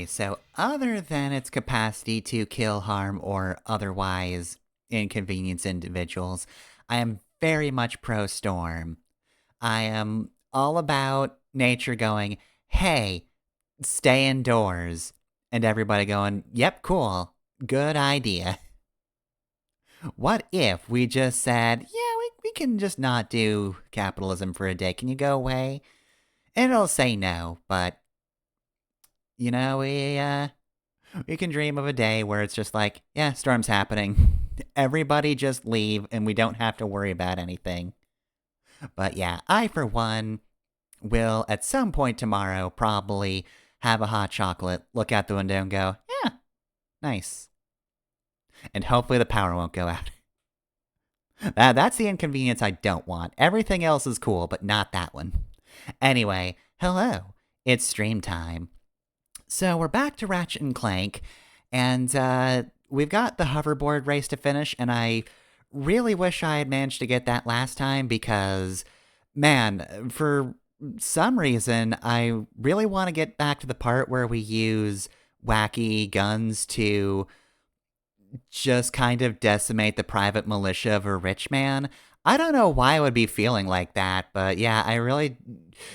Okay, so other than its capacity to kill, harm, or otherwise inconvenience individuals, I am very much pro storm. I am all about nature going, hey, stay indoors. And everybody going, yep, cool, good idea. What if we just said, yeah, we can just not do capitalism for a day? Can you go away? And it'll say no, but, you know, we can dream of a day where it's just like, yeah, storm's happening. Everybody just leave and we don't have to worry about anything. But yeah, I, for one, will at some point tomorrow probably have a hot chocolate, look out the window and go, yeah, nice. And hopefully the power won't go out. That's the inconvenience I don't want. Everything else is cool, but not that one. Anyway, hello. It's stream time. So we're back to Ratchet and Clank, and we've got the hoverboard race to finish, and I really wish I had managed to get that last time because, man, for some reason, I really want to get back to the part where we use wacky guns to just kind of decimate the private militia of a rich man. I don't know why I would be feeling like that, but yeah,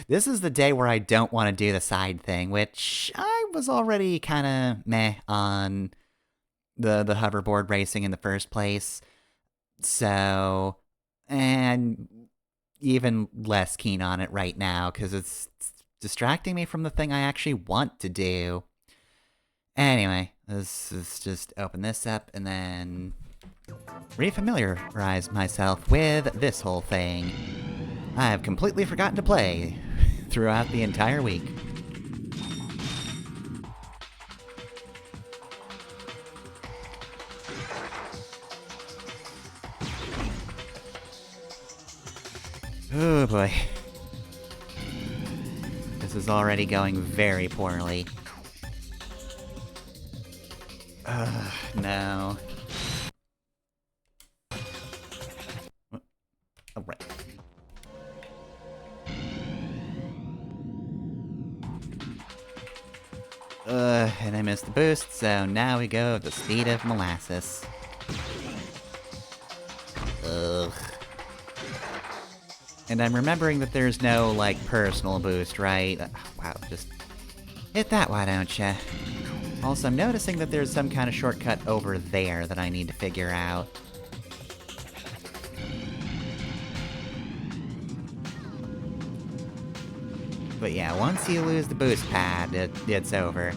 this is the day where I don't want to do the side thing, which I was already kind of meh on the hoverboard racing in the first place. So, and even less keen on it right now, because it's distracting me from the thing I actually want to do. Anyway, let's just open this up and then refamiliarize myself with this whole thing. I have completely forgotten to play throughout the entire week. Oh boy. This is already going very poorly. No. Oh, right. And I missed the boost, so now we go at the speed of molasses. Ugh. And I'm remembering that there's no, like, personal boost, right? Wow, just hit that, why don't ya? Also, I'm noticing that there's some kind of shortcut over there that I need to figure out. But yeah, once you lose the boost pad, it's over.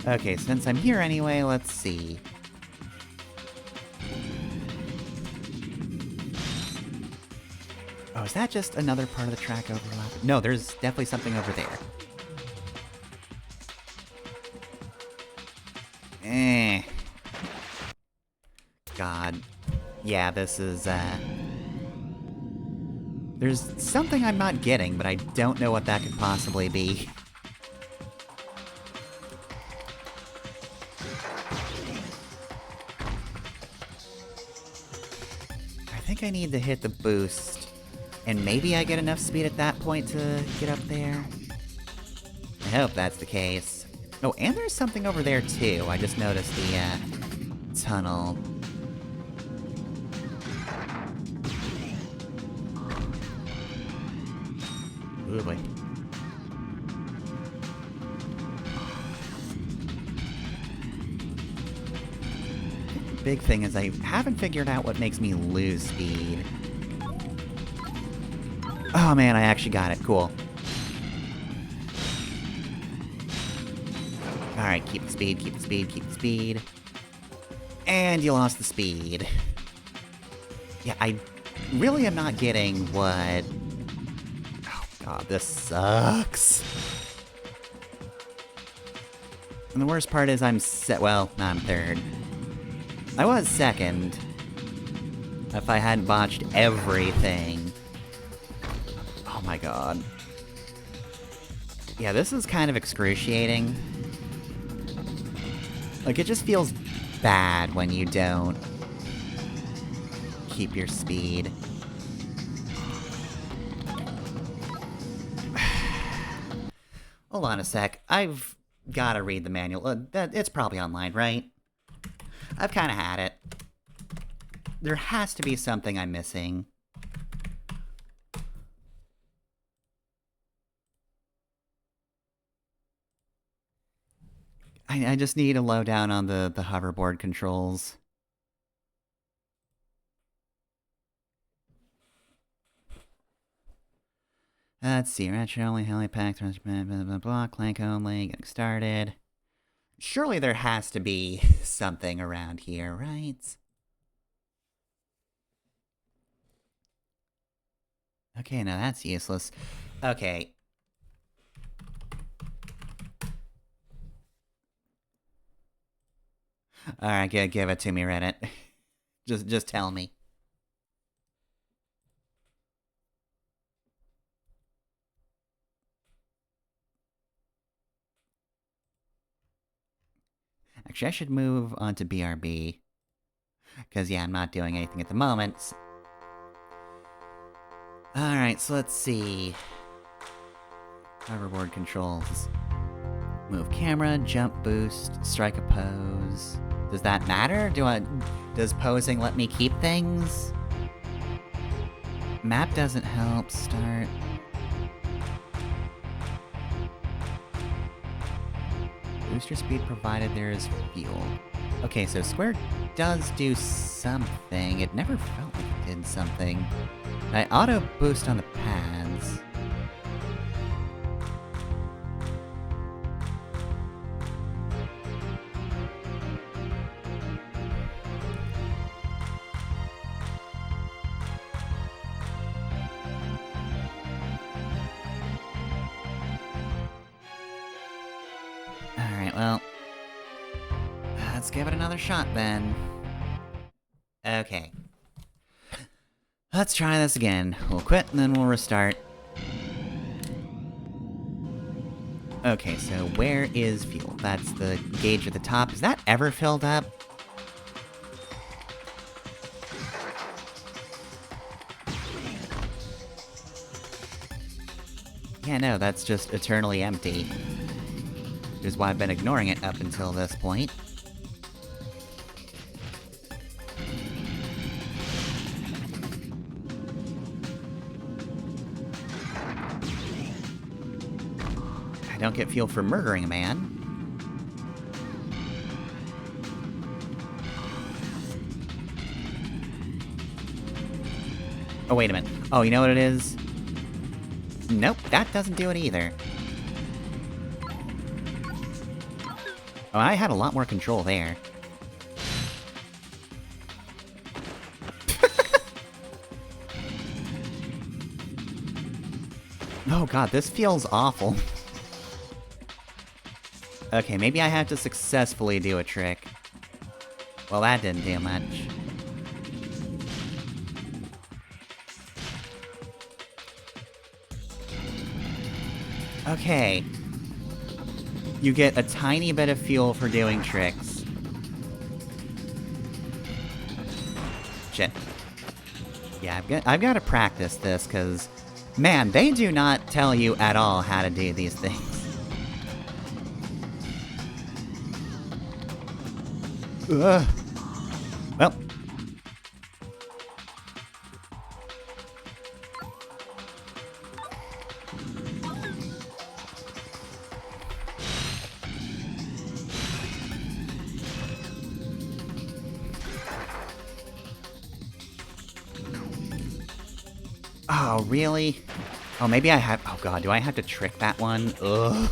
Okay, since I'm here anyway, let's see. Oh, is that just another part of the track overlap? No, there's definitely something over there. God. Yeah, this is, there's something I'm not getting, but I don't know what that could possibly be. I think I need to hit the boost, and maybe I get enough speed at that point to get up there. I hope that's the case. Oh, and there's something over there too. I just noticed the, tunnel. Ooh, boy. Big thing is I haven't figured out what makes me lose speed. Oh man, I actually got it. Cool. Alright, keep the speed, keep the speed, keep the speed. And you lost the speed. Yeah, I really am not getting what... Oh god, this sucks. And the worst part is I'm well, no, I'm third. I was second. If I hadn't botched everything. Oh my god. Yeah, this is kind of excruciating. Like, it just feels bad when you don't keep your speed. Hold on a sec. I've gotta read the manual. It's probably online, right? I've kind of had it. There has to be something I'm missing. I just need a lowdown on the hoverboard controls. Let's see, Ratchet only, helipack, blah, blah, blah, blah, Clank only, getting started. Surely there has to be something around here, right? Okay, now that's useless. Okay. Alright, give it to me, Reddit. Just tell me. Actually, I should move on to BRB. Because, yeah, I'm not doing anything at the moment. Alright, so let's see. Hoverboard controls. Move camera, jump boost, strike a pose. Does that matter? Does posing let me keep things? Map doesn't help. Start. Boost your speed provided there is fuel. Okay, so square does do something. It never felt like it did something. I auto boost on the pads. Alright, well, let's give it another shot then. Okay. Let's try this again. We'll quit and then we'll restart. Okay, so where is fuel? That's the gauge at the top. Is that ever filled up? Yeah, no, that's just eternally empty. Which is why I've been ignoring it up until this point. I don't get fuel for murdering a man. Oh, wait a minute. Oh, you know what it is? Nope, that doesn't do it either. Oh, I had a lot more control there. Oh god, this feels awful. Okay, maybe I have to successfully do a trick. Well, that didn't do much. Okay. You get a tiny bit of fuel for doing tricks. Shit. Yeah, I've got to practice this, because, man, they do not tell you at all how to do these things. Ugh. Well. Oh, really? Oh, maybe I have... Oh god, do I have to trick that one? Ugh.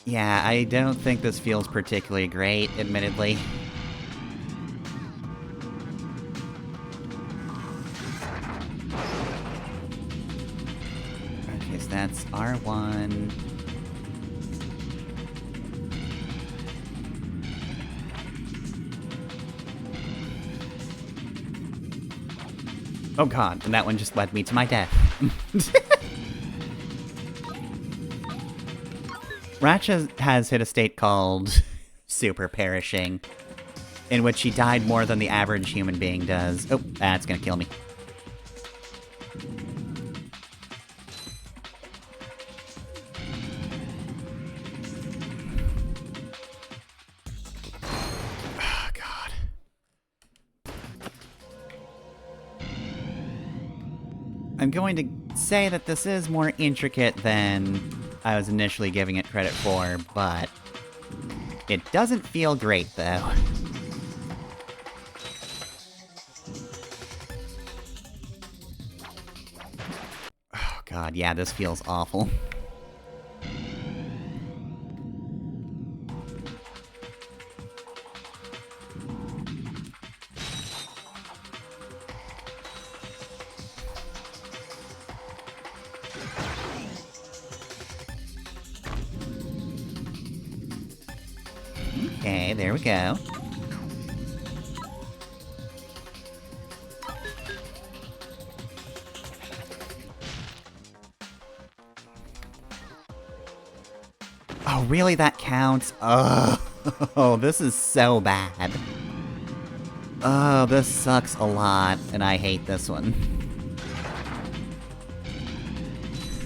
Yeah, I don't think this feels particularly great, admittedly. Okay, so that's R1. Oh god, and that one just led me to my death. Ratchet has hit a state called super perishing, in which he died more than the average human being does. Oh, that's gonna kill me. Oh, God. I'm going to say that this is more intricate than I was initially giving it credit for, but it doesn't feel great, though. Oh god, yeah, this feels awful. Okay, there we go. Oh, really? That counts? Oh, this is so bad. Oh, this sucks a lot, and I hate this one.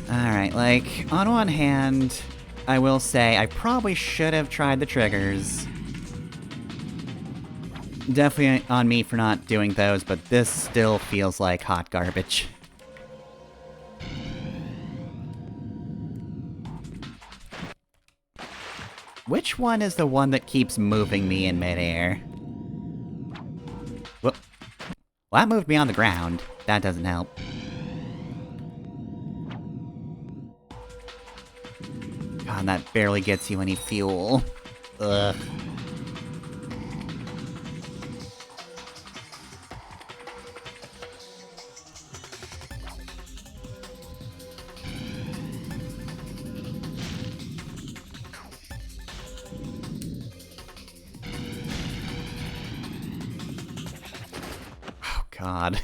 Alright, like, on one hand, I will say I probably should have tried the triggers. Definitely on me for not doing those, but this still feels like hot garbage. Which one is the one that keeps moving me in midair? Whoop. Well, that moved me on the ground. That doesn't help. God, that barely gets you any fuel. Ugh. Oh, God.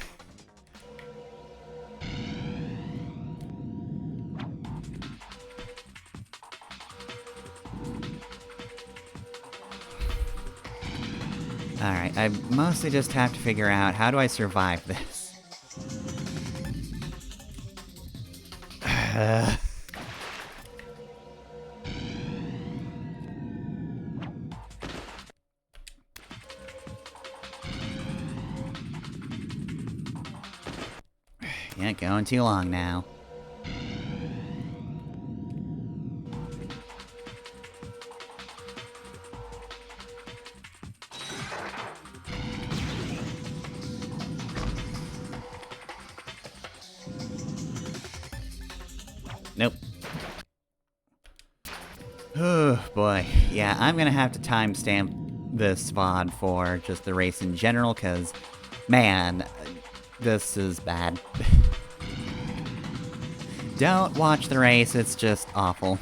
Alright, I mostly just have to figure out how do I survive this. Yeah, going too long now. Nope. Oh, boy. Yeah, I'm gonna have to timestamp this VOD for just the race in general, because, man, this is bad. Don't watch the race, it's just awful.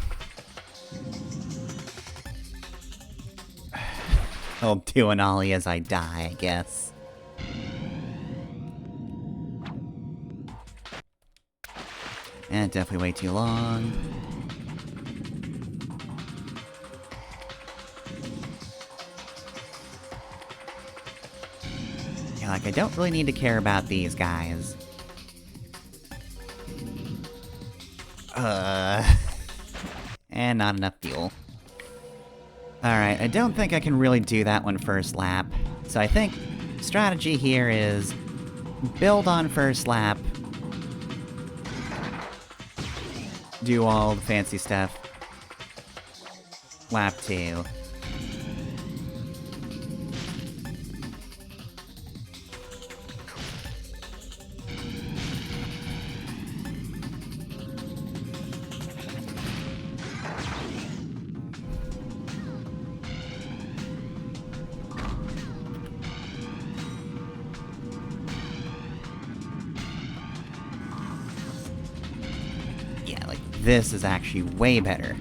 I'll do an ollie as I die, I guess. And definitely way too long. Yeah, like, I don't really need to care about these guys. And not enough fuel. Alright, I don't think I can really do that one first lap. So I think strategy here is build on first lap, do all the fancy stuff. Lap 2. Yeah, like, this is actually way better.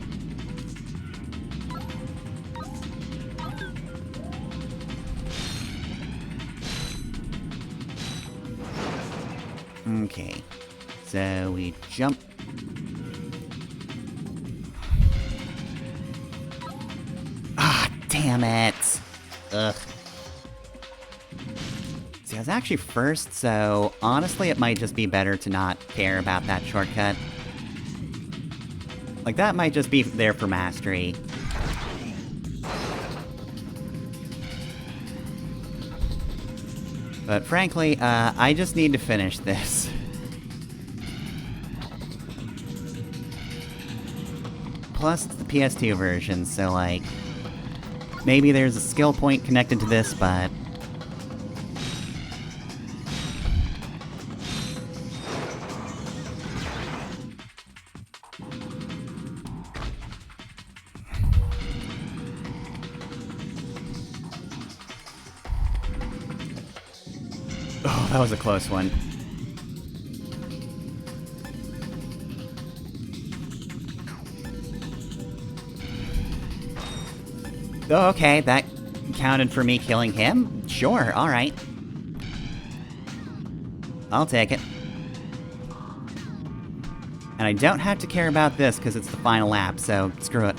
Okay. So we jump. Ah, damn it! Ugh. See, I was actually first, so honestly it might just be better to not care about that shortcut. Like, that might just be there for mastery. But frankly, I just need to finish this. Plus, it's the PS2 version, so like... maybe there's a skill point connected to this, but... oh, that was a close one. Oh, okay, that counted for me killing him? Sure, alright. I'll take it. And I don't have to care about this, because it's the final lap, so screw it.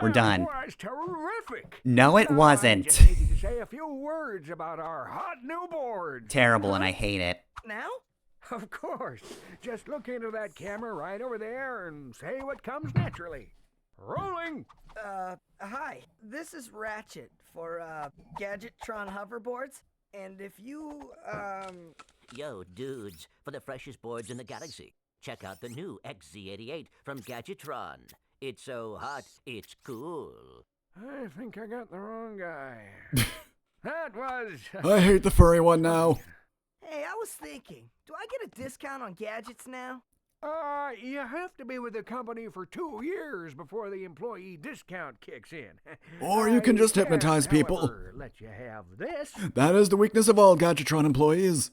We're done. That was terrific! No, it wasn't. I just needed to say a few words about our hot new board. Terrible, and I hate it. Now? Of course. Just look into that camera right over there and say what comes naturally. Rolling! Hi. This is Ratchet for, Gadgetron hoverboards. And if you, Yo, dudes, for the freshest boards in the galaxy, check out the new XZ88 from Gadgetron. It's so hot, it's cool. I think I got the wrong guy. That was... I hate the furry one now. Hey, I was thinking, do I get a discount on gadgets now? You have to be with the company for 2 years before the employee discount kicks in. Or you can just I hypnotize can't, people. however, let you have this. That is the weakness of all Gadgetron employees.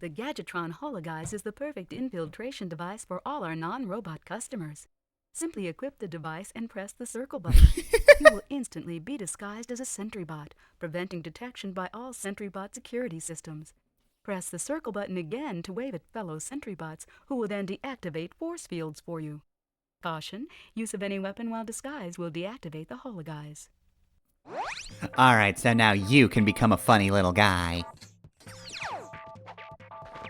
The Gadgetron Hologuise is the perfect infiltration device for all our non-robot customers. Simply equip the device and press the circle button. You will instantly be disguised as a sentry bot, preventing detection by all sentry bot security systems. Press the circle button again to wave at fellow sentry bots, who will then deactivate force fields for you. Caution, use of any weapon while disguised will deactivate the Hologuise. Alright, so now you can become a funny little guy.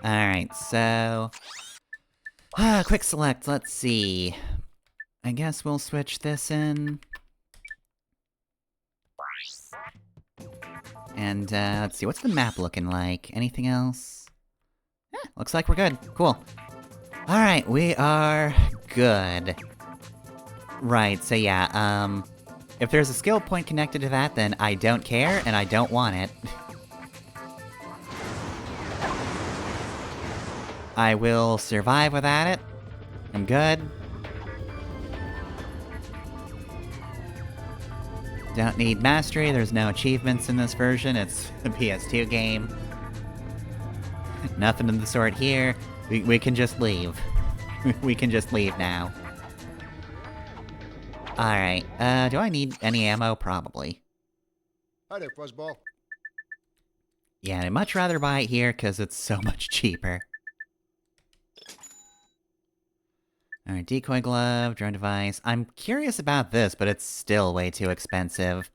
Alright, so... quick select, let's see. I guess we'll switch this in. And, let's see, what's the map looking like? Anything else? Looks like we're good. Cool. Alright, we are good. Right, so yeah, if there's a skill point connected to that, then I don't care, and I don't want it. I will survive without it. I'm good. Don't need mastery, there's no achievements in this version, it's a PS2 game. Nothing of the sort here. We can just leave. We can just leave now. Alright, do I need any ammo? Probably. Hi there, Fuzzball. Yeah, I'd much rather buy it here, because it's so much cheaper. Alright, decoy glove, drone device. I'm curious about this, but it's still way too expensive.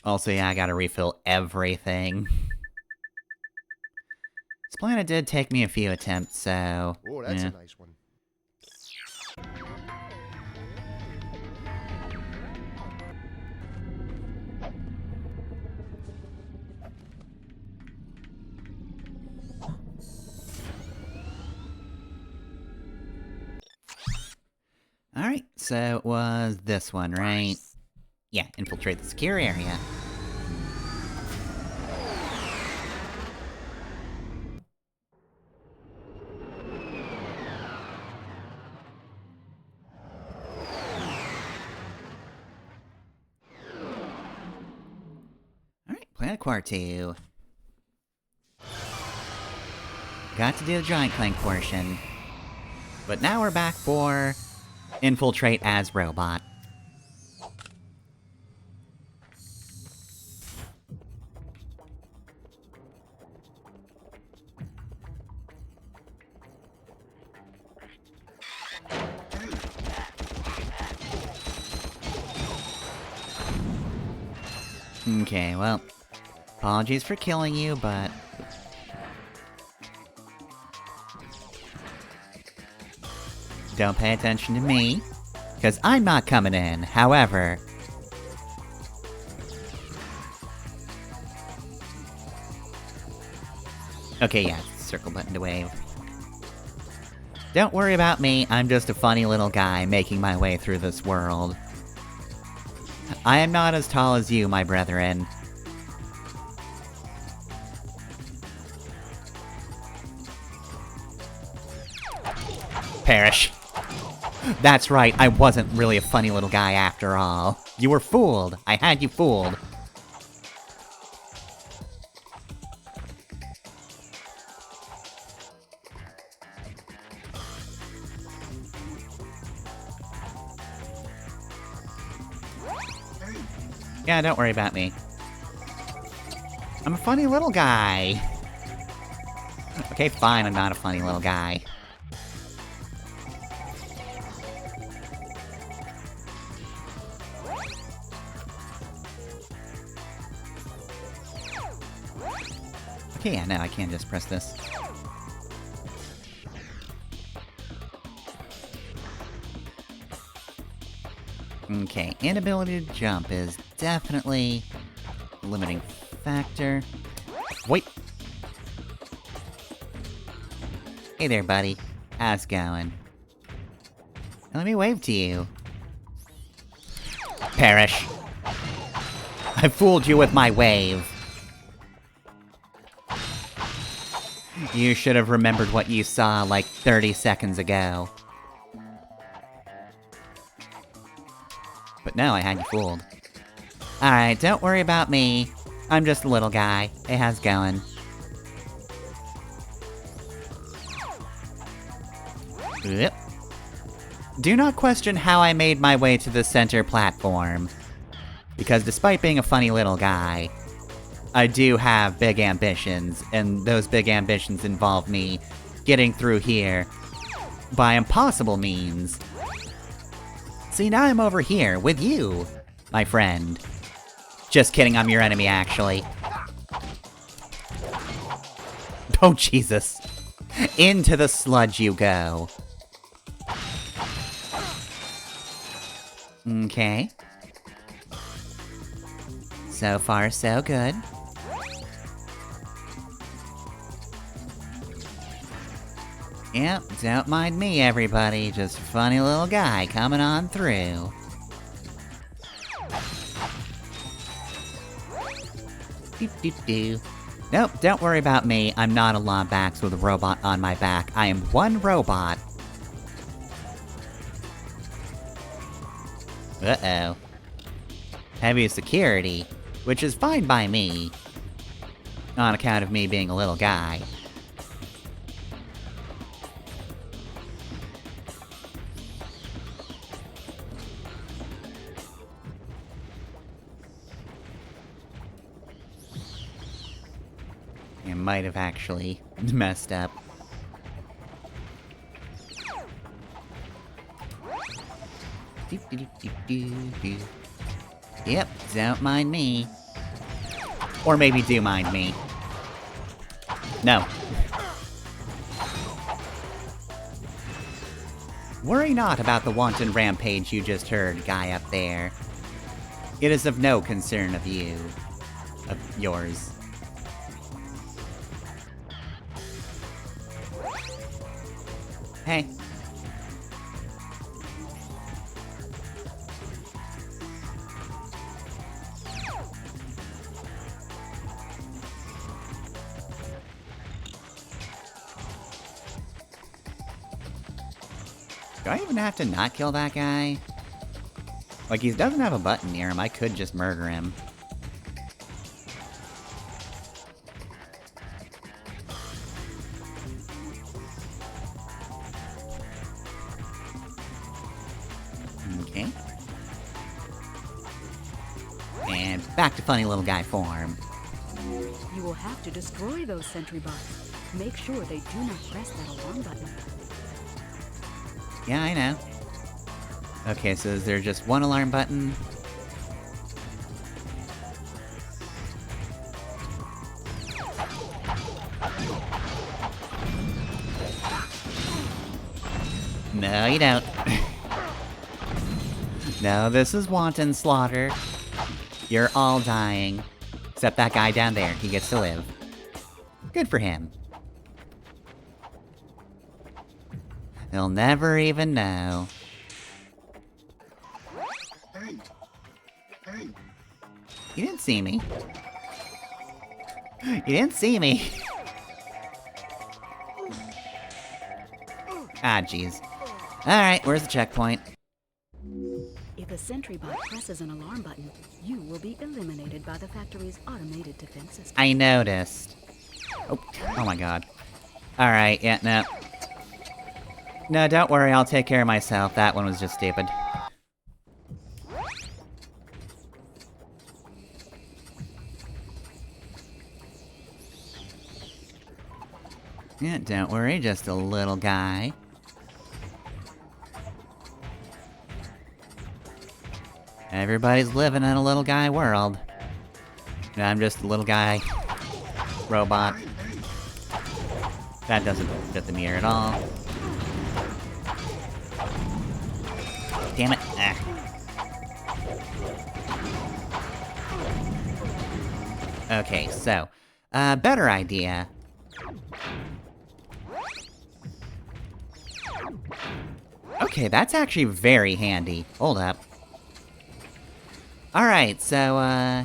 Also, yeah, I gotta refill everything. This planet did take me a few attempts, so... Oh, that's yeah. a nice one. Alright, so it was this one, right? Yeah, infiltrate the secure area. Alright, Planet Quartu. Got to do the Giant Clank portion. But now we're back for... infiltrate as robot. Okay, well, apologies for killing you, but... Don't pay attention to me, because I'm not coming in. However... Okay, yeah, circle button to wave. Don't worry about me, I'm just a funny little guy making my way through this world. I am not as tall as you, my brethren. Perish. That's right, I wasn't really a funny little guy after all. You were fooled. I had you fooled. Yeah, don't worry about me. I'm a funny little guy. Okay, fine, I'm not a funny little guy. Okay, yeah, no, I can't just press this. Okay, inability to jump is definitely a limiting factor. Wait! Hey there, buddy. How's it going? Let me wave to you. Perish. I fooled you with my wave. You should have remembered what you saw like 30 seconds ago. But no, I had you fooled. Alright, don't worry about me. I'm just a little guy. Hey, how's it going? Yep. Do not question how I made my way to the center platform. Because despite being a funny little guy, I do have big ambitions, and those big ambitions involve me getting through here by impossible means. See, now I'm over here with you, my friend. Just kidding, I'm your enemy, actually. Oh, Jesus. Into the sludge you go. Okay. So far, so good. Yep, don't mind me, everybody. Just a funny little guy coming on through. Doop-doop-doo. Nope, don't worry about me. I'm not a Lombax with a robot on my back. I am one robot. Uh-oh. Heavy security, which is fine by me. On account of me being a little guy. I might have actually messed up. Yep, don't mind me. Or maybe do mind me. No. Worry not about the wanton rampage you just heard, guy up there. It is of no concern of you. Of yours. Hey. Do I even have to not kill that guy? Like, he doesn't have a button near him, I could just murder him. Okay. And back to funny little guy form. You will have to destroy those sentry bots. Make sure they do not press that alarm button. Yeah, I know. Okay, so is there just one alarm button? No, you don't. No, this is wanton slaughter. You're all dying. Except that guy down there, he gets to live. Good for him. He'll never even know. You didn't see me. You didn't see me. Ah, jeez. Alright, where's the checkpoint? If a sentry bot presses an alarm button, you will be eliminated by the factory's automated defense system. I noticed. Oh my god. Alright, yeah, no. No, don't worry, I'll take care of myself. That one was just stupid. Yeah, don't worry, just a little guy. Everybody's living in a little guy world. And I'm just a little guy robot. That doesn't fit the mirror at all. Damn it. Ah. Okay, so, better idea. Okay, that's actually very handy. Hold up. Alright, so,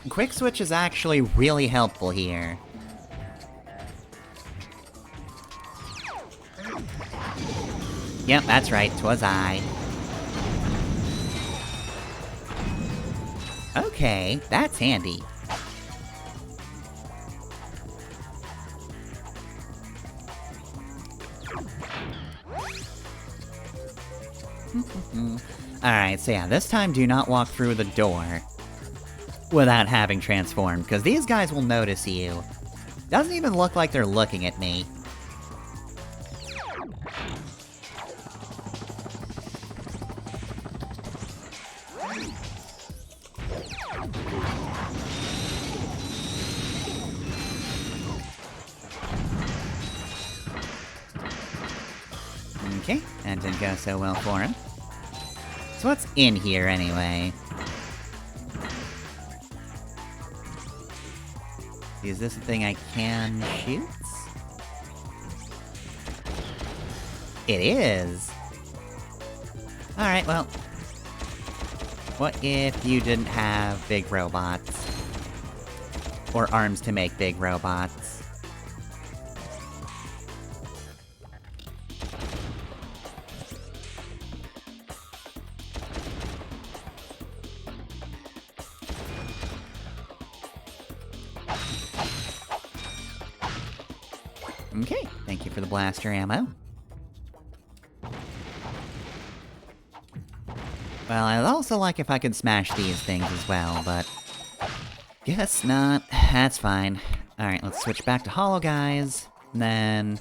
quick switch is actually really helpful here. Yep, that's right, 'twas I. Okay, that's handy. Alright, so yeah, this time do not walk through the door without having transformed, because these guys will notice you. Doesn't even look like they're looking at me. Okay, that didn't go so well for him. So what's in here, anyway? Is this a thing I can shoot? It is! Alright, well... what if you didn't have big robots? Or arms to make big robots? Okay, thank you for the blaster ammo. Well, I'd also like if I could smash these things as well, but... guess not. That's fine. Alright, let's switch back to Hollow Guys, and then...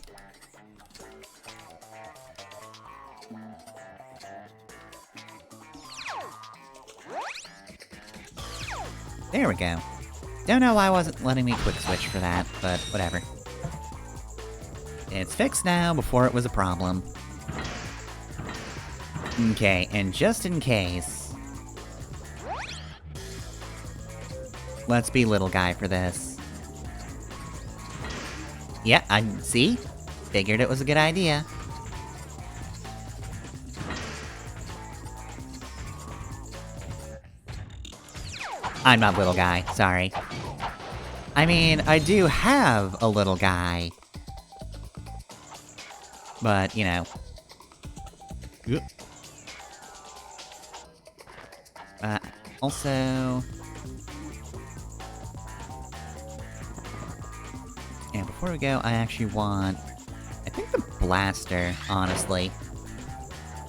there we go. Don't know why I wasn't letting me quick switch for that, but whatever. It's fixed now, before it was a problem. Okay, and just in case... let's be little guy for this. Yeah, see? Figured it was a good idea. I'm not little guy, sorry. I mean, I do have a little guy. But, you know. Also... and before we go, I actually want... I think the blaster, honestly.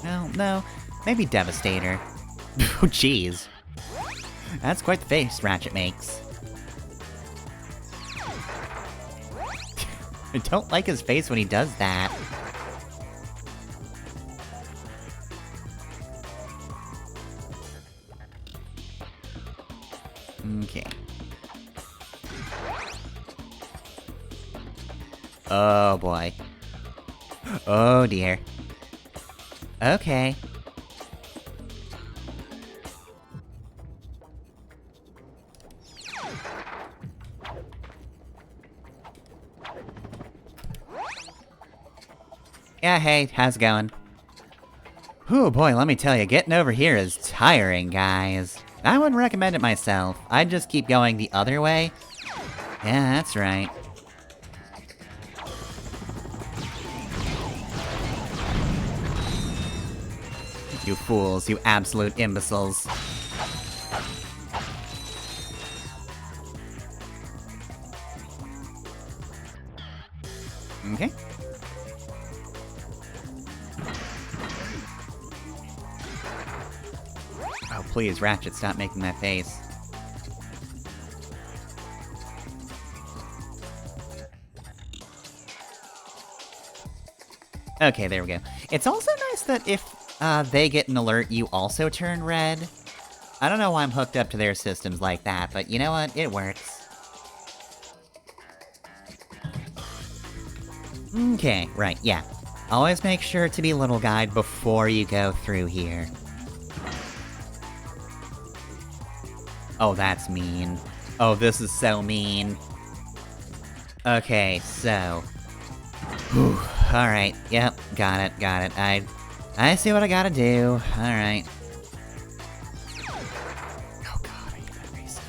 No, maybe Devastator. Oh, jeez. That's quite the face Ratchet makes. I don't like his face when he does that. Okay. Oh boy. Oh dear. Okay. Yeah, hey, how's it going? Whew, boy, let me tell you, getting over here is tiring, guys. I wouldn't recommend it myself. I'd just keep going the other way. Yeah, that's right. You fools, you absolute imbeciles. Okay. Oh, please, Ratchet, stop making that face. Okay, there we go. It's also nice that if they get an alert, you also turn red. I don't know why I'm hooked up to their systems like that, but you know what? It works. Okay, right, yeah. Always make sure to be little guide before you go through here. Oh, that's mean. Oh, this is so mean. Okay, so... Whew, alright, yep, got it. I see what I gotta do, alright. Oh god, I hate that face.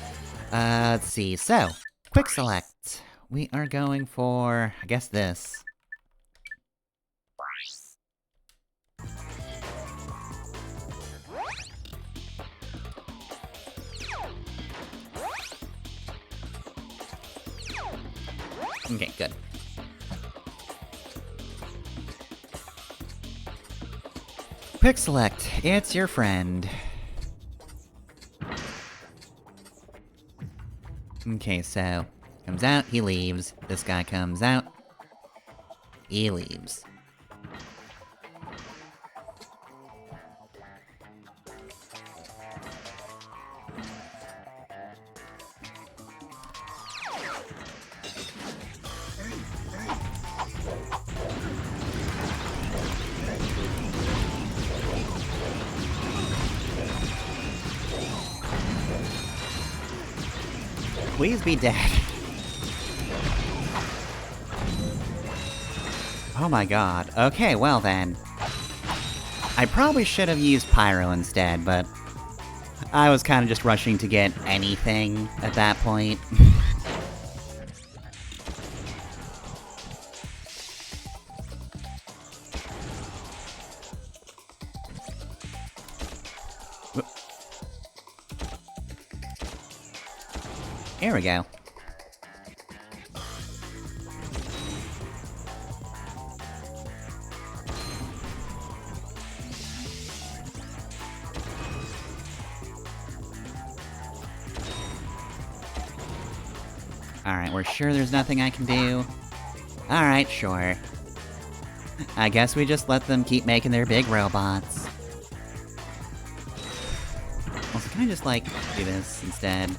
Let's see, so, quick select. We are going for, I guess this. Okay, good. Quick select, it's your friend. Okay, so, comes out, he leaves. This guy comes out, he leaves. Please be dead. Oh my god. Okay, well then. I probably should have used Pyro instead, but... I was kind of just rushing to get anything at that point. Here we go. Alright, we're sure there's nothing I can do? Alright, sure. I guess we just let them keep making their big robots. Also, can I just, like, do this instead?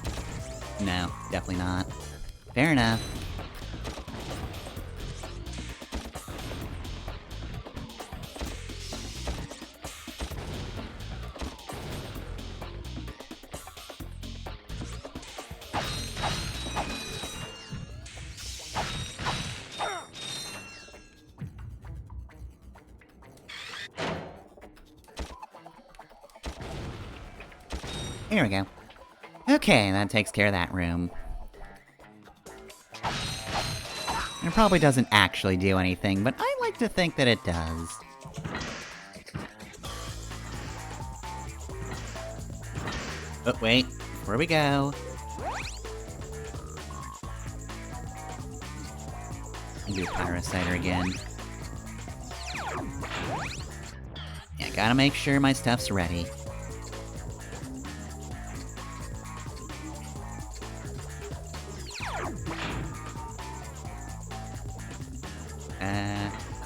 No, definitely not. Fair enough. Here we go. Okay, that takes care of that room. It probably doesn't actually do anything, but I like to think that it does. Oh, wait. Where we go? I'll do Pyrociter again. Yeah, gotta make sure my stuff's ready.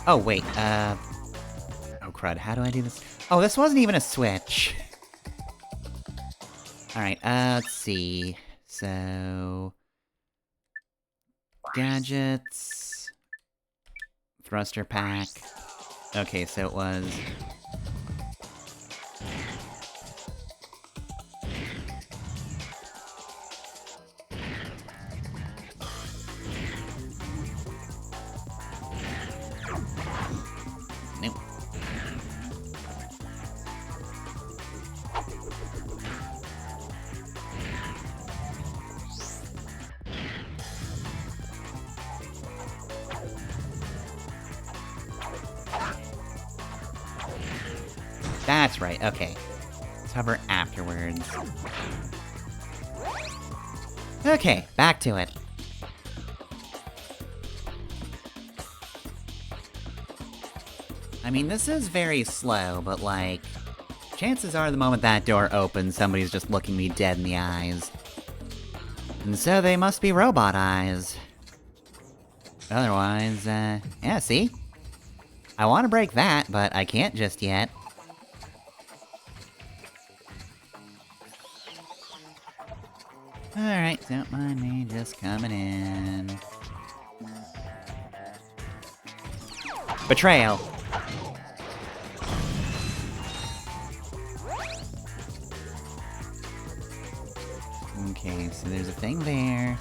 Oh, wait, oh crud, how do I do this? Oh, this wasn't even a switch! Alright, let's see... So... Gadgets... Thruster pack... Okay, so it was... Nope. That's right, okay. Let's hover afterwards. Okay, back to it. I mean, this is very slow, but like... chances are the moment that door opens, somebody's just looking me dead in the eyes. And so they must be robot eyes. Otherwise, yeah, see? I want to break that, but I can't just yet. Alright, don't mind me just coming in. Betrayal! Okay, so there's a thing there.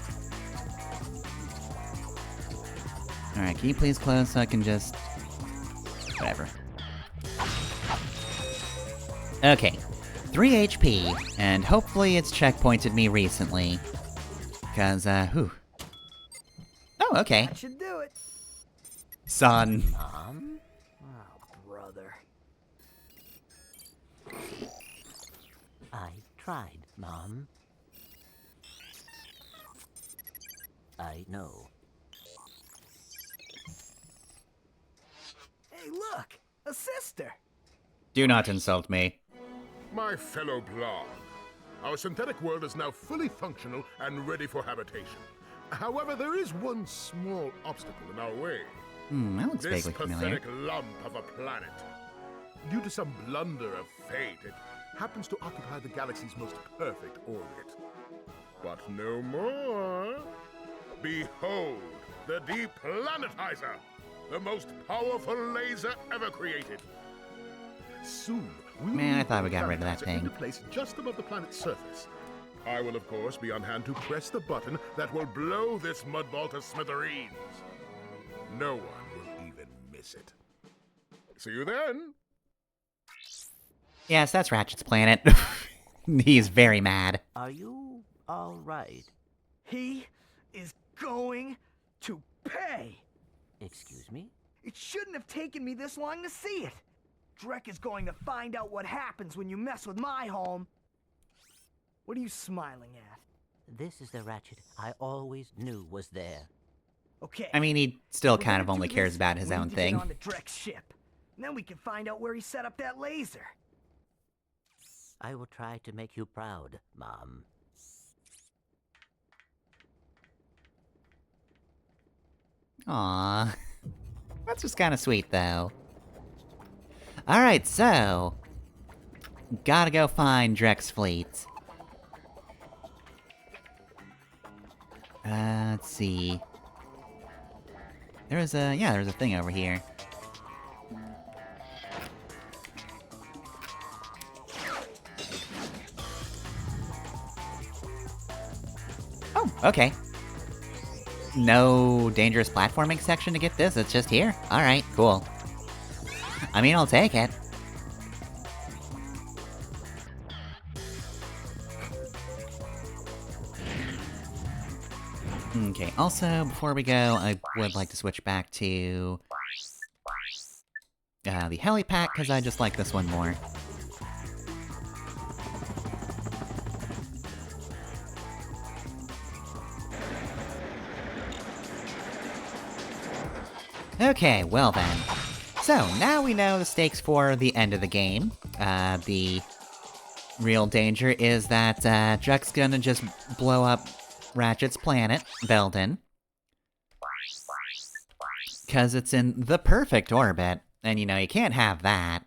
Alright, can you please close so I can just... whatever. Okay. 3 HP, and hopefully it's checkpointed me recently. Cause, whew. Oh, okay. That should do it. Son. Mom? Oh, brother. I tried, Mom. I know. Hey, look! A sister! Do not insult me. My fellow Blarg, our synthetic world is now fully functional and ready for habitation. However, there is one small obstacle in our way. That looks This vaguely familiar. pathetic lump of a planet. Due to some blunder of fate, it happens to occupy the galaxy's most perfect orbit. But no more. Behold, the Deplanetizer, the most powerful laser ever created. Soon, we will Man, I move thought we the got rid of that Planetizer thing. into place just above the planet's surface. I will, of course, be on hand to press the button that will blow this mudball to smithereens. No one will even miss it. See you then. Yes, that's Ratchet's planet. He's very mad. Are you all right? He is going to pay! Excuse me? It shouldn't have taken me this long to see it! Drek is going to find out what happens when you mess with my home. What are you smiling at? This is the Ratchet I always knew was there. Okay. I mean, he still we're kind gonna of only do cares this. about his We own need to thing. Get on the Drek's ship. And then we can find out where he set up that laser. I will try to make you proud, Mom. Aww. That's just kind of sweet, though. Alright, so... gotta go find Drek's fleet. Let's see... there's a thing over here. Oh, okay. No dangerous platforming section to get this, it's just here? Alright, cool. I mean, I'll take it. Okay, also, before we go, I would like to switch back to... the helipack, because I just like this one more. Okay, well then. So, now we know the stakes for the end of the game. The real danger is that, Drek's gonna just blow up Ratchet's planet, Belden. Because it's in the perfect orbit, and you know, you can't have that.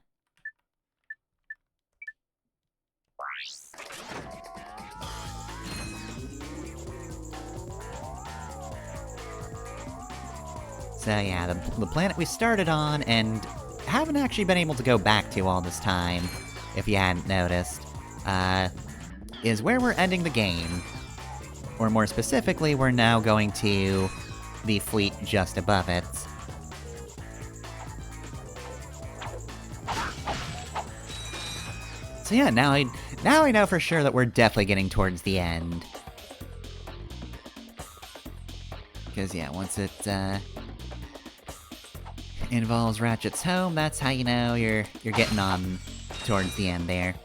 So yeah, the planet we started on and haven't actually been able to go back to all this time, if you hadn't noticed, is where we're ending the game. Or more specifically, we're now going to the fleet just above it. So yeah, now I know for sure that we're definitely getting towards the end. Because yeah, once it involves Ratchet's home, that's how you know you're getting on towards the end there.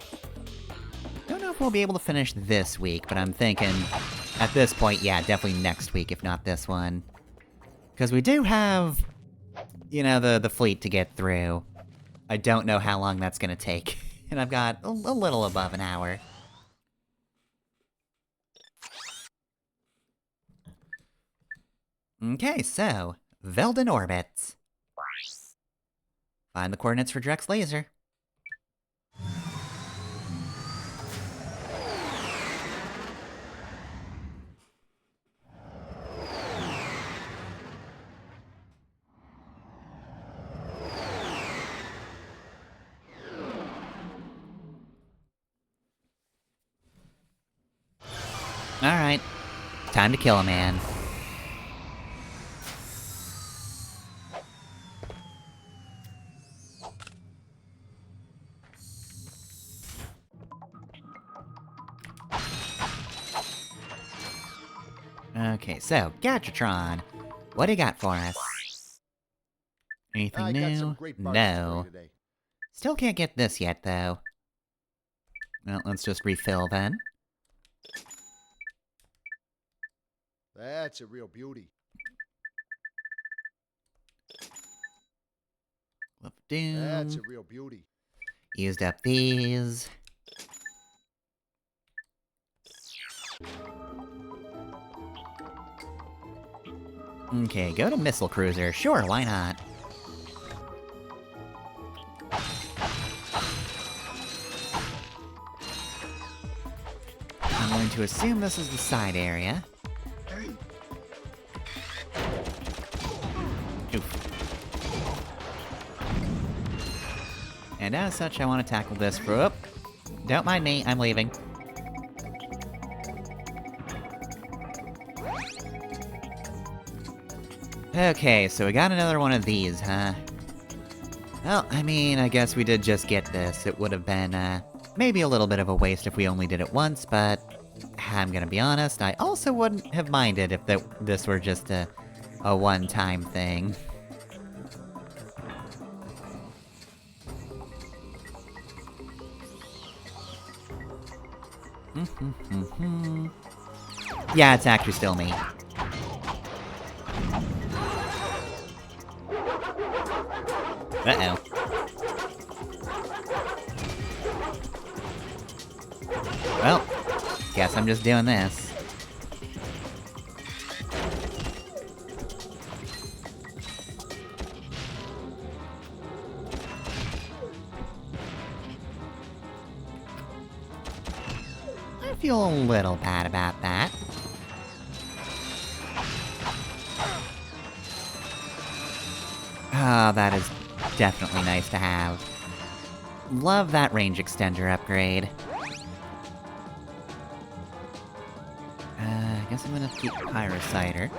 Don't know if we'll be able to finish this week, but I'm thinking at this point, yeah, definitely next week, if not this one. Because we do have, you know, the fleet to get through. I don't know how long that's gonna take. And I've got a little above an hour. Okay, so, Velden orbits. Find the coordinates for Drek's laser. Alright, time to kill a man. Okay, so, Gadgetron, what do you got for us? Anything I got new? some great bargains for No. you today. Still can't get this yet, though. Well, let's just refill then. That's a real beauty. Glove of Doom. That's a real beauty. Used up these. Okay, go to Missile Cruiser. Sure, why not? I'm going to assume this is the side area. Oof. And as such, I want to tackle this for... Oh, don't mind me, I'm leaving. Okay, so we got another one of these, huh? Well, I mean, I guess we did just get this. It would have been, maybe a little bit of a waste if we only did it once, but... I'm gonna be honest, I also wouldn't have minded if this were just a one-time thing. Yeah, it's actually still me. Uh-oh. Well, guess I'm just doing this. I feel a little bad about that. Ah, that is definitely nice to have. Love that range extender upgrade. I guess I'm gonna keep Pyrocider.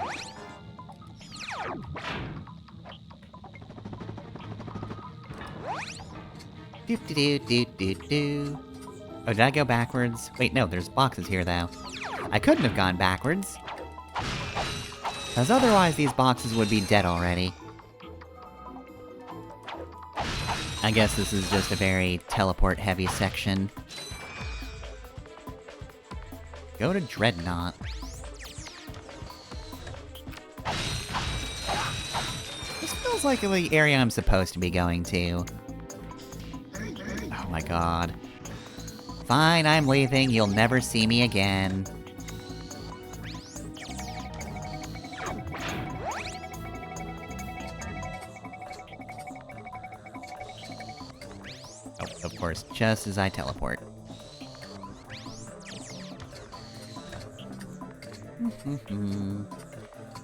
Do-do-do-do-do-do. Oh, did I go backwards? Wait, no, there's boxes here, though. I couldn't have gone backwards. Because otherwise these boxes would be dead already. I guess this is just a very teleport-heavy section. Go to Dreadnought. This feels like the area I'm supposed to be going to. Oh my god. Fine, I'm leaving. You'll never see me again. Oh, of course, just as I teleport.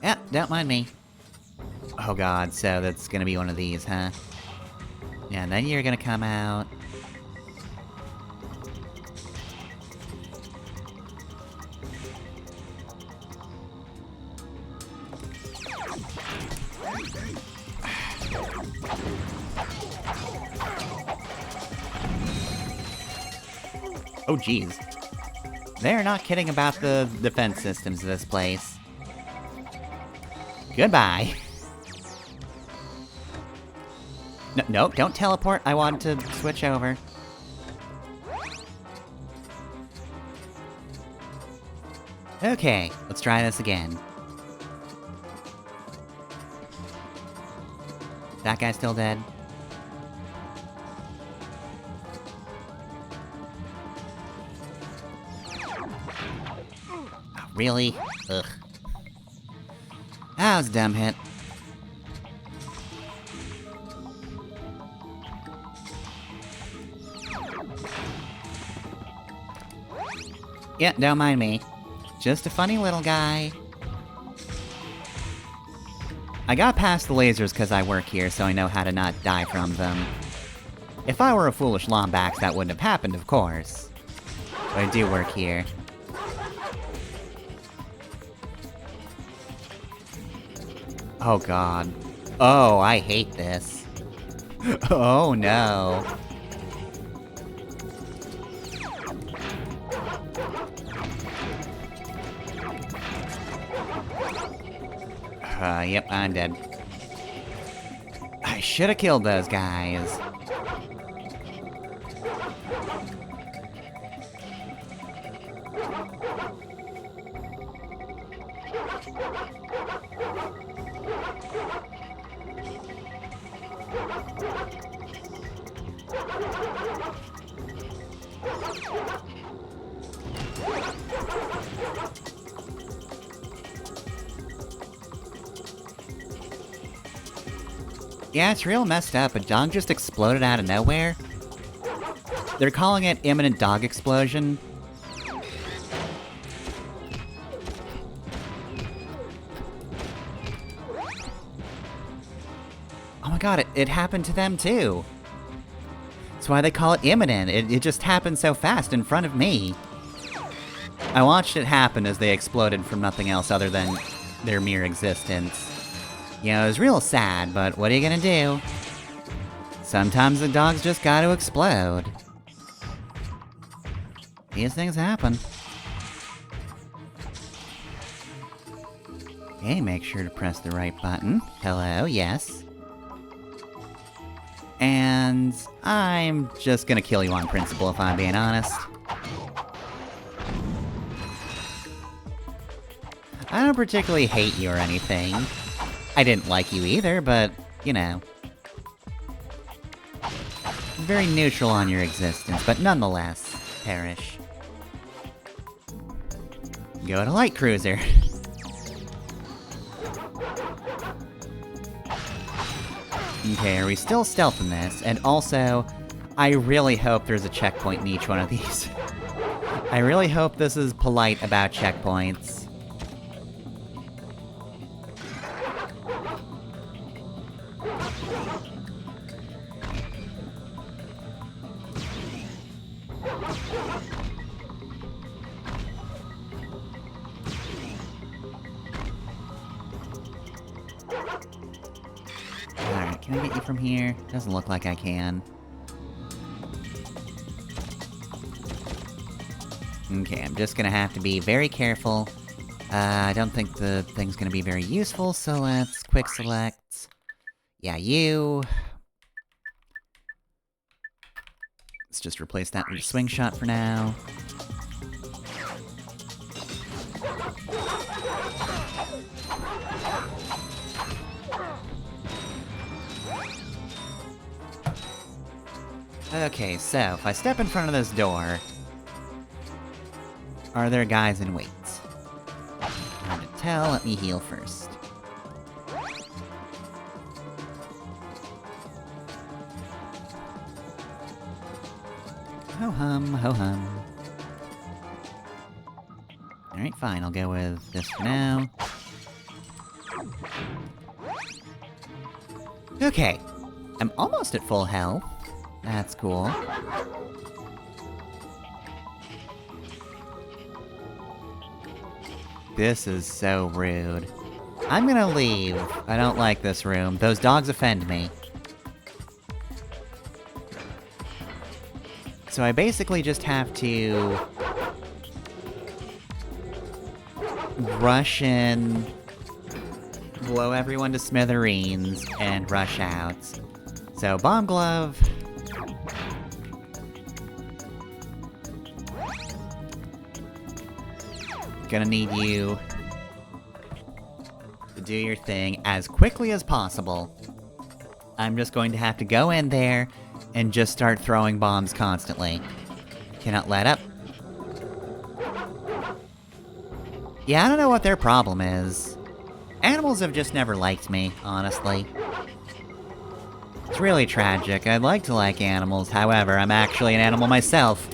Yeah, don't mind me. Oh god, so that's gonna be one of these, huh? Yeah, and then you're gonna come out. Oh, jeez. They're not kidding about the defense systems of this place. Goodbye. No, don't teleport. I want to switch over. Okay, let's try this again. That guy's still dead. Oh, really? Ugh. That was a dumb hit. Yeah, don't mind me. Just a funny little guy. I got past the lasers because I work here, so I know how to not die from them. If I were a foolish Lombax, that wouldn't have happened, of course. But I do work here. Oh god. Oh, I hate this. Oh no. Yep, I'm dead. I should've killed those guys. Yeah, it's real messed up. A dog just exploded out of nowhere. They're calling it imminent dog explosion. Oh my god, it happened to them too. That's why they call it imminent. It just happened so fast in front of me. I watched it happen as they exploded from nothing else other than their mere existence. You know, it was real sad, but what are you gonna do? Sometimes the dogs just gotta explode. These things happen. Okay, make sure to press the right button. Hello, yes. And I'm just gonna kill you on principle if I'm being honest. I don't particularly hate you or anything. I didn't like you either, but, you know. Very neutral on your existence, but nonetheless, perish. Go to Light Cruiser. Okay, are we still stealthing this? And also, I really hope there's a checkpoint in each one of these. I really hope this is polite about checkpoints. Alright, can I get you from here? Doesn't look like I can. Okay, I'm just gonna have to be very careful. I don't think the thing's gonna be very useful, so let's quick select. Yeah, you. Let's just replace that with a swing shot for now. Okay, so if I step in front of this door, are there guys in wait? Hard to tell, let me heal first. Ho-hum, ho-hum. Alright, fine, I'll go with this for now. Okay, I'm almost at full health. That's cool. This is so rude. I'm gonna leave. I don't like this room. Those dogs offend me. So I basically just have to rush in, blow everyone to smithereens, and rush out. So, Bomb Glove. Gonna need you to do your thing as quickly as possible. I'm just going to have to go in there and just start throwing bombs constantly. Cannot let up. Yeah, I don't know what their problem is. Animals have just never liked me, honestly. It's really tragic. I'd like to like animals, however, I'm actually an animal myself.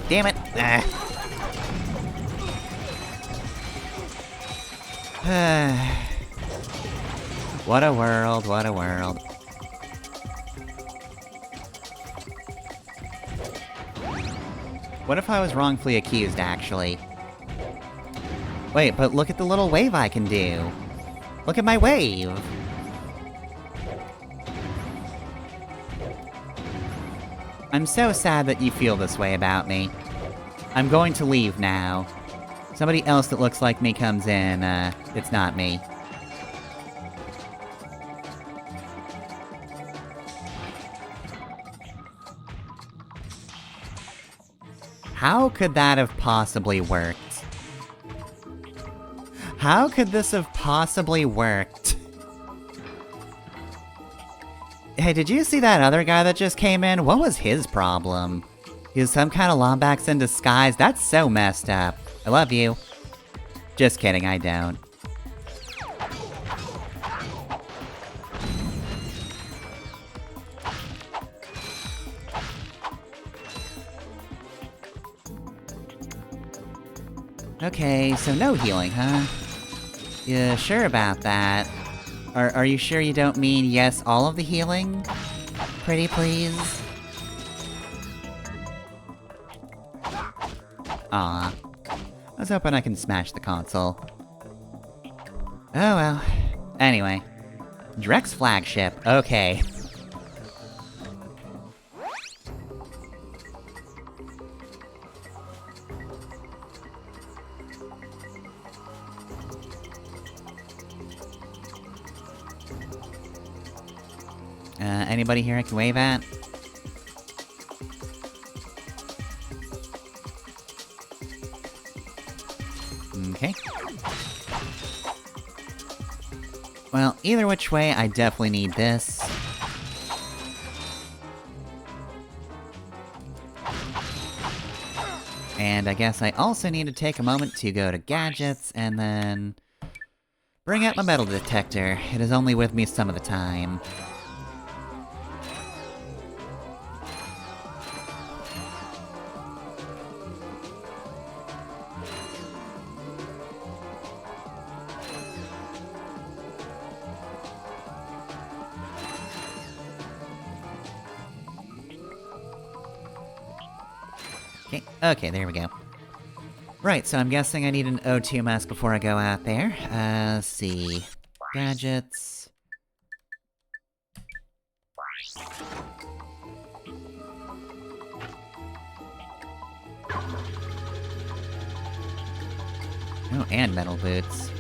Damn it! What a world, what a world. What if I was wrongfully accused, actually? Wait, but look at the little wave I can do. Look at my wave! I'm so sad that you feel this way about me. I'm going to leave now. Somebody else that looks like me comes in, it's not me. How could that have possibly worked? How could this have possibly worked? Hey, did you see that other guy that just came in? What was his problem? He was some kind of Lombax in disguise? That's so messed up. I love you. Just kidding, I don't. Okay, so no healing, huh? Yeah, sure about that. Are you sure you don't mean yes, all of the healing? Pretty please? Aw. I was hoping I can smash the console. Oh well. Anyway. Drex flagship, okay. Anybody here I can wave at? Okay. Well, either which way, I definitely need this. And I guess I also need to take a moment to go to gadgets, and then bring out my metal detector. It is only with me some of the time. Okay, there we go. Right, so I'm guessing I need an O2 mask before I go out there. Let's see. Gadgets. Oh, and metal boots.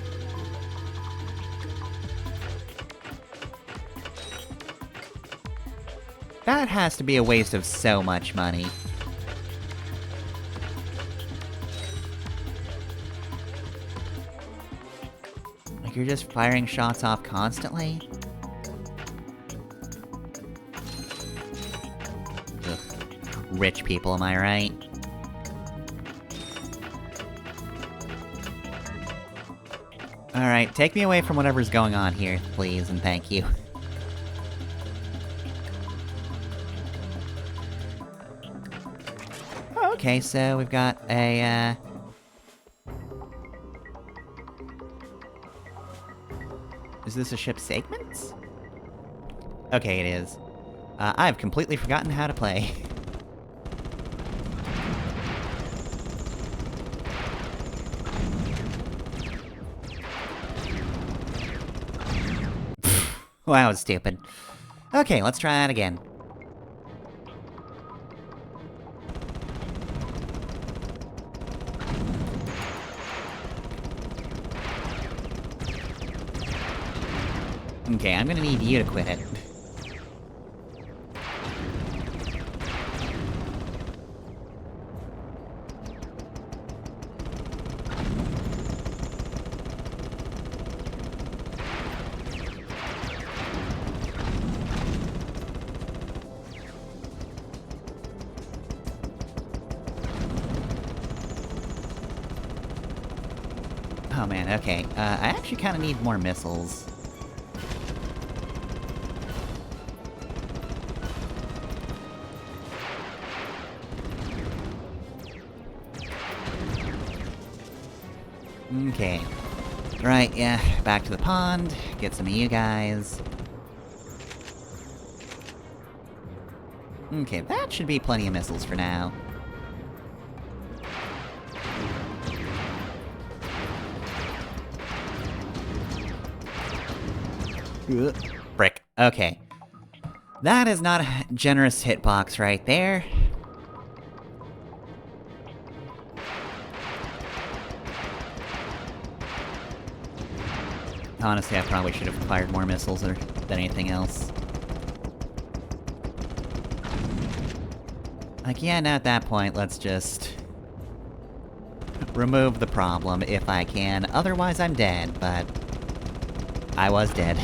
That has to be a waste of so much money. Like, you're just firing shots off constantly? Ugh. Rich people, am I right? Alright, take me away from whatever's going on here, please, and thank you. Oh, okay, so we've got a, Is this a ship segment? Okay, it is. I've completely forgotten how to play. Well, that was stupid. Okay, let's try that again. Okay, I'm gonna need you to quit it. Oh man, okay. I actually kinda need more missiles. Okay. Right, yeah, back to the pond, get some of you guys. Okay, that should be plenty of missiles for now. Ugh. Brick. Okay. That is not a generous hitbox right there. Honestly, I probably should have fired more missiles than anything else. Like, yeah, now at that point, let's just remove the problem if I can. Otherwise, I'm dead, but I was dead.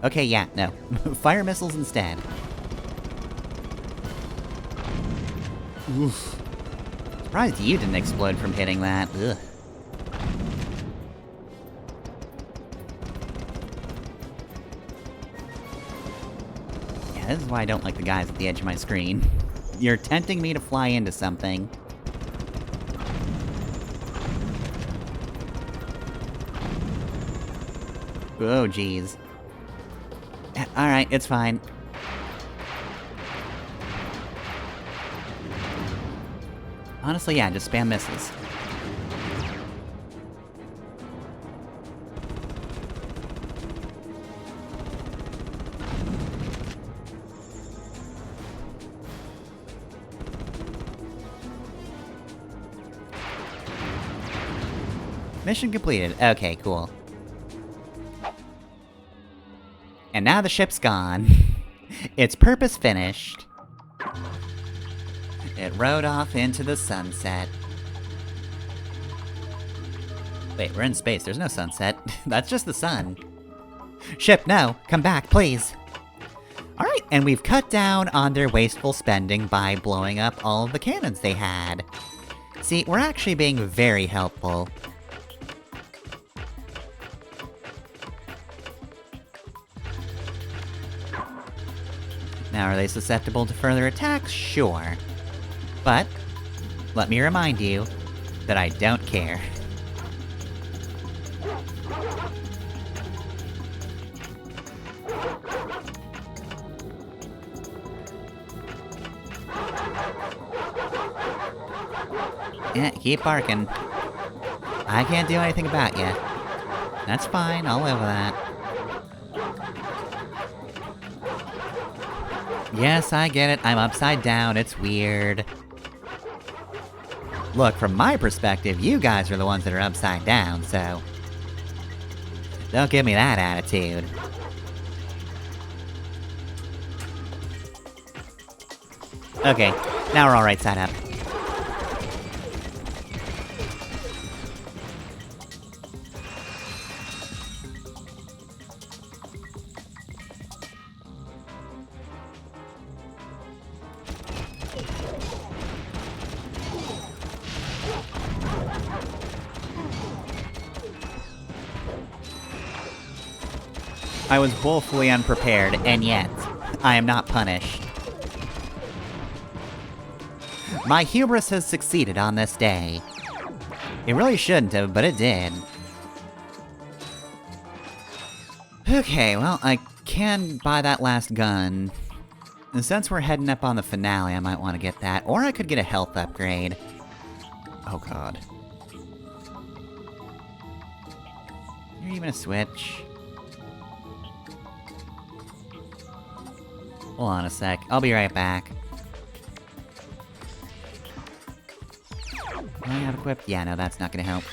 Okay, yeah, no. Fire missiles instead. Oof. Surprised you didn't explode from hitting that. Ugh. Yeah, this is why I don't like the guys at the edge of my screen. You're tempting me to fly into something. Oh, jeez. Alright, it's fine. Honestly, yeah, just spam missiles. Mission completed. Okay, cool. And now the ship's gone. Its purpose finished. It rode off into the sunset. Wait, we're in space. There's no sunset. That's just the sun. Ship, no. Come back, please. Alright, and we've cut down on their wasteful spending by blowing up all of the cannons they had. See, we're actually being very helpful. Now, are they susceptible to further attacks? Sure. But, let me remind you that I don't care. Yeah, keep barking. I can't do anything about you. That's fine, I'll live with that. Yes, I get it, I'm upside down, it's weird. Look, from my perspective, you guys are the ones that are upside down, so... don't give me that attitude. Okay, now we're all right side up. I was woefully unprepared, and yet, I am not punished. My hubris has succeeded on this day. It really shouldn't have, but it did. Okay, well, I can buy that last gun. And since we're heading up on the finale, I might want to get that. Or I could get a health upgrade. Oh god. Is there even a switch? Hold on a sec. I'll be right back. Do I have equipped? Yeah, no, that's not gonna help.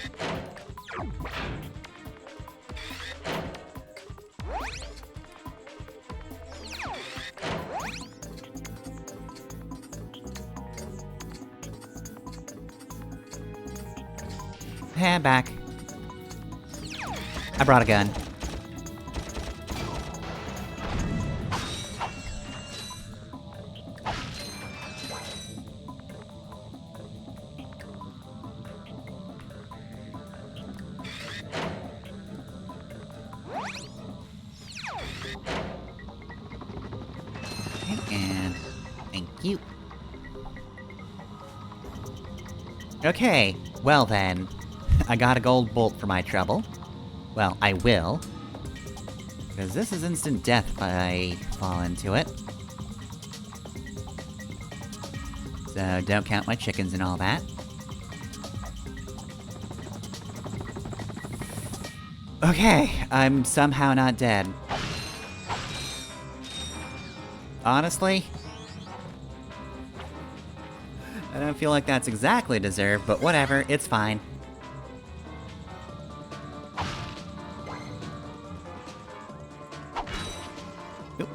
Hey, I'm back. I brought a gun. And thank you. Okay, well then. I got a gold bolt for my trouble. Well, I will. Because this is instant death if I fall into it. So don't count my chickens and all that. Okay, I'm somehow not dead. Honestly, I don't feel like that's exactly deserved, but whatever, it's fine. Oop.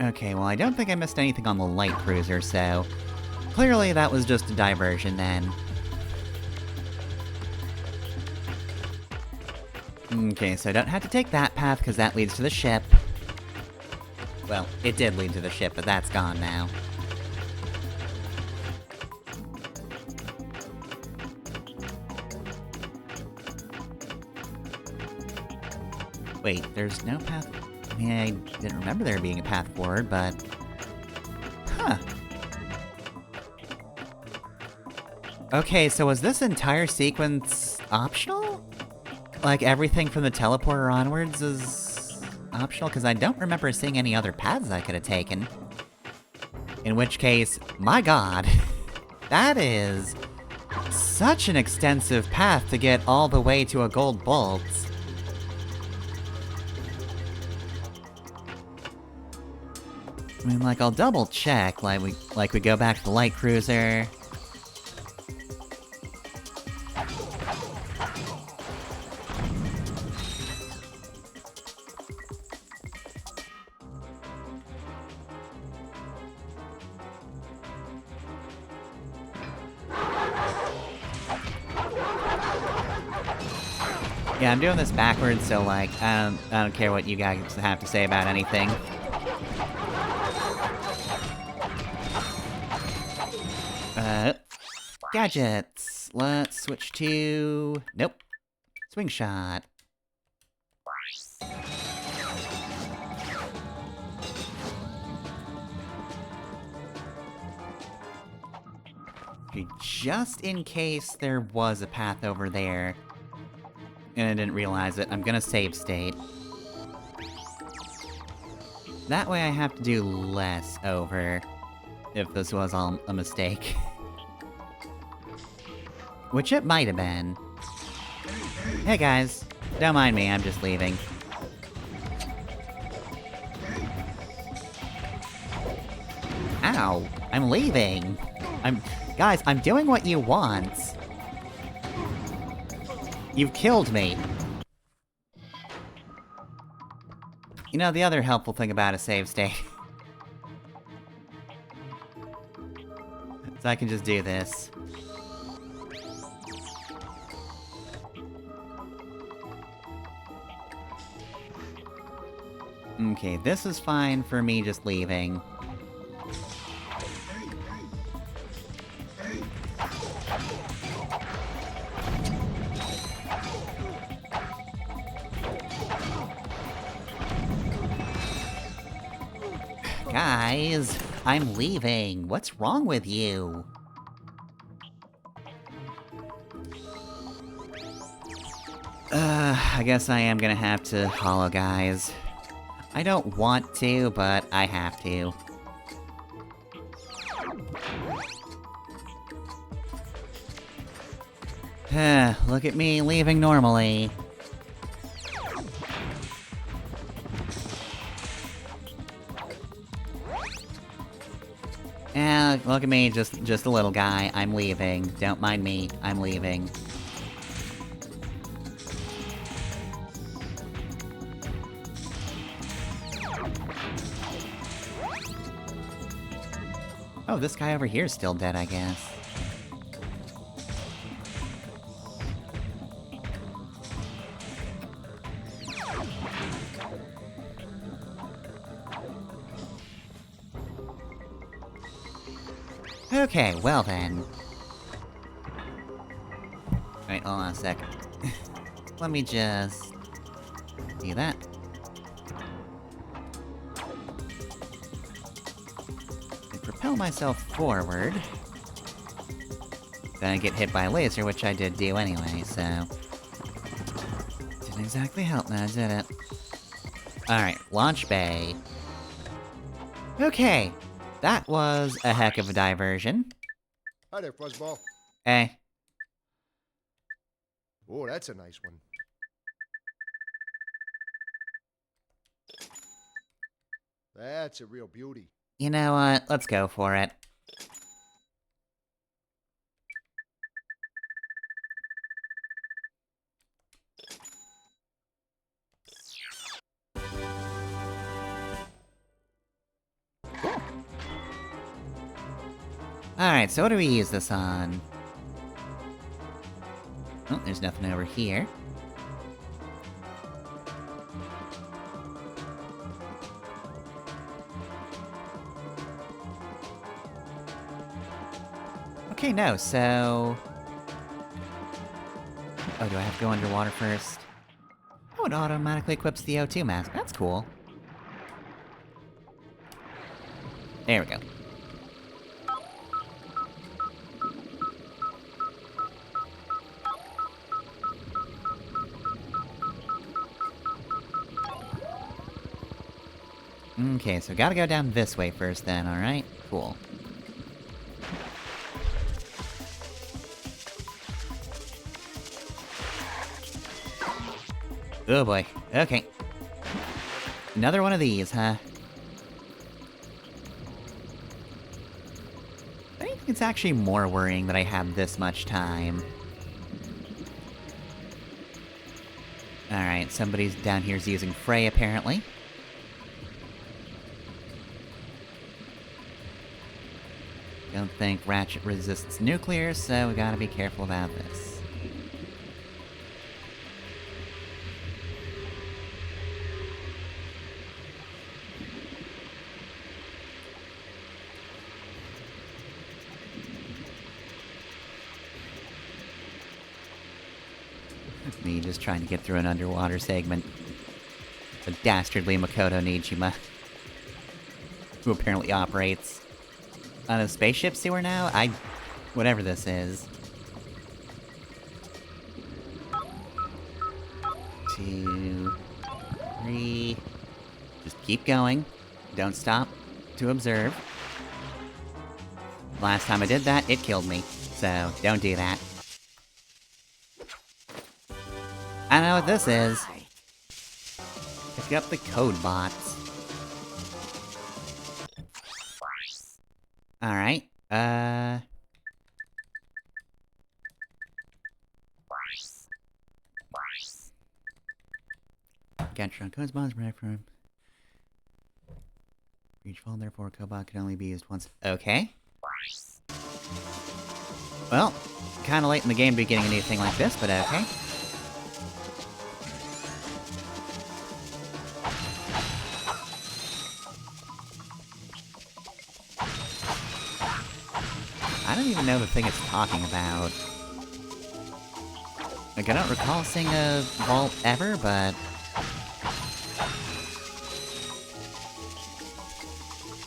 Okay, well I don't think I missed anything on the light cruiser, so... Clearly that was just a diversion then. Okay, so I don't have to take that path, because that leads to the ship. Well, it did lead to the ship, but that's gone now. Wait, there's no path... I mean, I didn't remember there being a path forward, but... Huh. Okay, so was this entire sequence optional? Like, everything from the teleporter onwards is optional? Because I don't remember seeing any other paths I could have taken. In which case, my god, that is such an extensive path to get all the way to a gold bolt. I mean, like, I'll double check, like we go back to the light cruiser. Yeah, I'm doing this backwards, so like, I don't care what you guys have to say about anything. Gadgets. Let's switch to... Nope. Swing shot. Okay, just in case there was a path over there, and I didn't realize it, I'm gonna save state. That way I have to do less over, if this was all a mistake. Which it might have been. Hey guys, don't mind me, I'm just leaving. Ow, I'm leaving! Guys, I'm doing what you want! You've killed me! You know, the other helpful thing about a save state... so I can just do this. Okay, this is fine for me just leaving. Guys, I'm leaving. What's wrong with you? I guess I am gonna have to hollow, guys. I don't want to, but I have to. Look at me leaving normally. Look at me, just a little guy. I'm leaving. Don't mind me. I'm leaving. Oh, this guy over here is still dead, I guess. Okay, well then. Wait, hold on a sec. Let me just... do that. And propel myself forward. Then I get hit by a laser, which I did do anyway, so... didn't exactly help now, did it? Alright, launch bay. Okay, that was a heck of a diversion. Hi there, Fuzzball. Eh. Oh, that's a nice one. That's a real beauty. You know what? Let's go for it. Alright, so what do we use this on? Oh, there's nothing over here. Okay, no, so... oh, do I have to go underwater first? Oh, it automatically equips the O2 mask. That's cool. There we go. Okay, so gotta go down this way first then, alright? Cool. Oh boy, okay. Another one of these, huh? I think it's actually more worrying that I have this much time. Alright, somebody's down here's using Frey, apparently. Don't think Ratchet resists nuclear, so we gotta be careful about this. Me just trying to get through an underwater segment. The dastardly Makoto Nijima, who apparently operates on a spaceship sewer now? whatever this is. 2, 3... just keep going. Don't stop to observe. Last time I did that, it killed me. So, don't do that. I know what this is. Pick up the code bots. Alright, Gatron codes bots right from each phone, therefore Cobot can only be used once. Okay. Well, kinda late in the game to be getting anything like this, but okay. I don't even know the thing it's talking about. Like, I don't recall seeing a vault ever, but...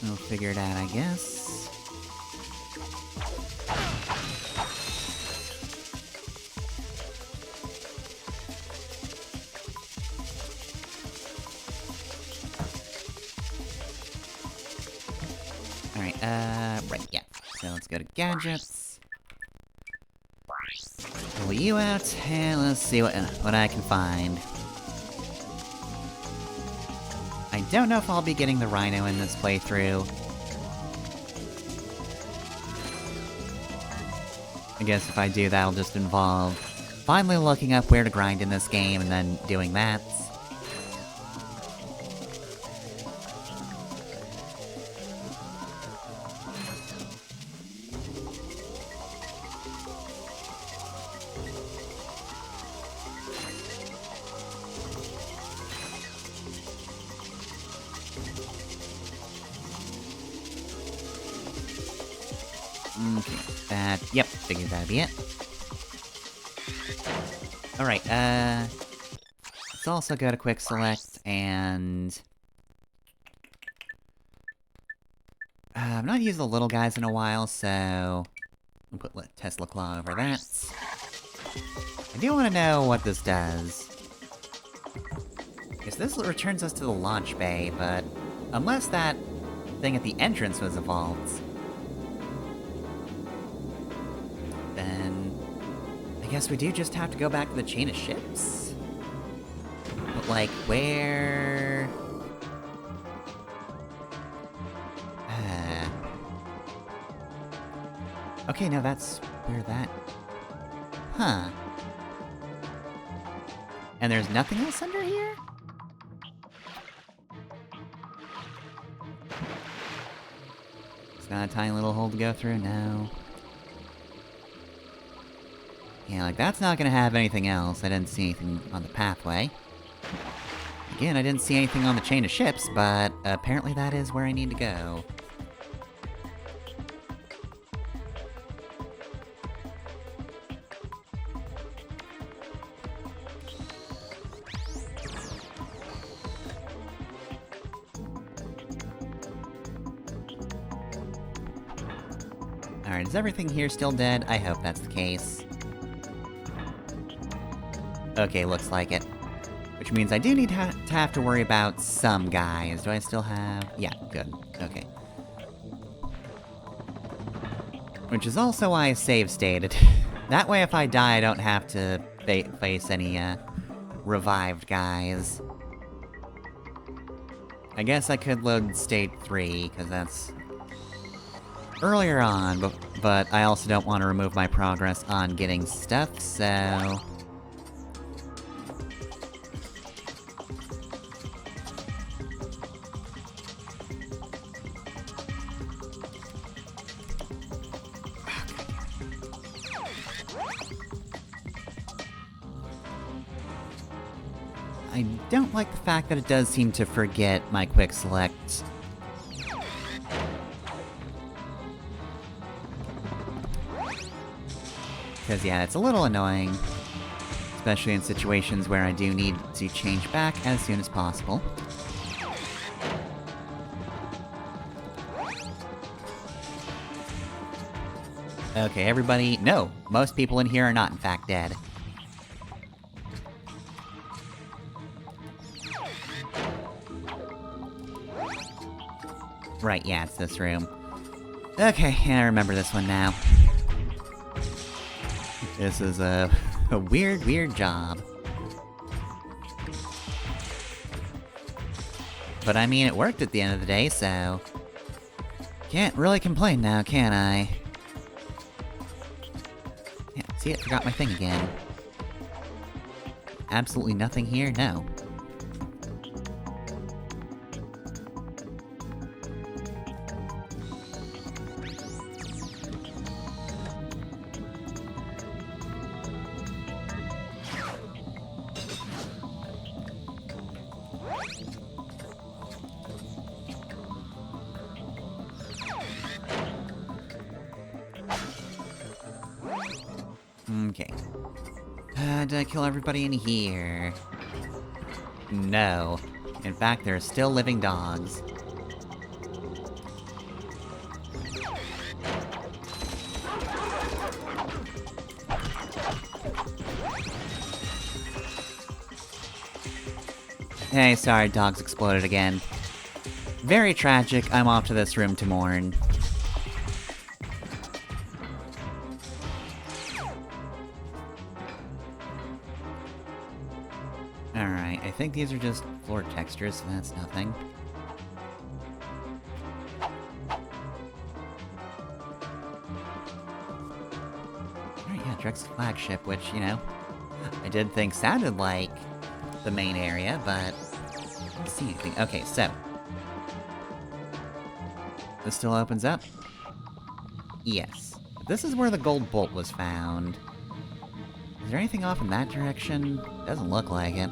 we'll figure it out, I guess. Alright, right, yeah. So let's go to gadgets. Pull you out, and let's see what I can find. I don't know if I'll be getting the Rhino in this playthrough. I guess if I do, that'll just involve finally looking up where to grind in this game and then doing that. Okay, yep, figured that'd be it. Alright, let's also go to Quick Select, and... I've not used the little guys in a while, so... I'll put Tesla Claw over that. I do want to know what this does. Because this returns us to the launch bay, but... unless that thing at the entrance was evolved... then... I guess we do just have to go back to the chain of ships? But, like, where... Okay, no, that's where that... Huh. And there's nothing else under here? It's got a tiny little hole to go through? No. Yeah, like, that's not gonna have anything else. I didn't see anything on the pathway. Again, I didn't see anything on the chain of ships, but apparently that is where I need to go. Alright, is everything here still dead? I hope that's the case. Okay, looks like it. Which means I do need to have to worry about some guys. Do I still have... yeah, good. Okay. Which is also why I save stated. That way if I die, I don't have to face any, revived guys. I guess I could load state 3, because that's... earlier on, but I also don't want to remove my progress on getting stuff, so... I don't like the fact that it does seem to forget my quick select. Because, yeah, it's a little annoying. Especially in situations where I do need to change back as soon as possible. Okay, everybody... no! Most people in here are not, in fact, dead. Right, yeah, it's this room. Okay, I remember this one now. This is a weird job. But I mean, it worked at the end of the day, so... can't really complain now, can I? Yeah, see, I forgot my thing again. Absolutely nothing here? No. Okay. Did I kill everybody in here? No. In fact, there are still living dogs. Hey, sorry, dogs exploded again. Very tragic, I'm off to this room to mourn. Alright, I think these are just floor textures, so that's nothing. Alright, yeah, Drex's flagship, which, you know, I did think sounded like the main area, but I didn't see anything. Okay, so this still opens up? Yes. This is where the gold bolt was found. Is there anything off in that direction? Doesn't look like it.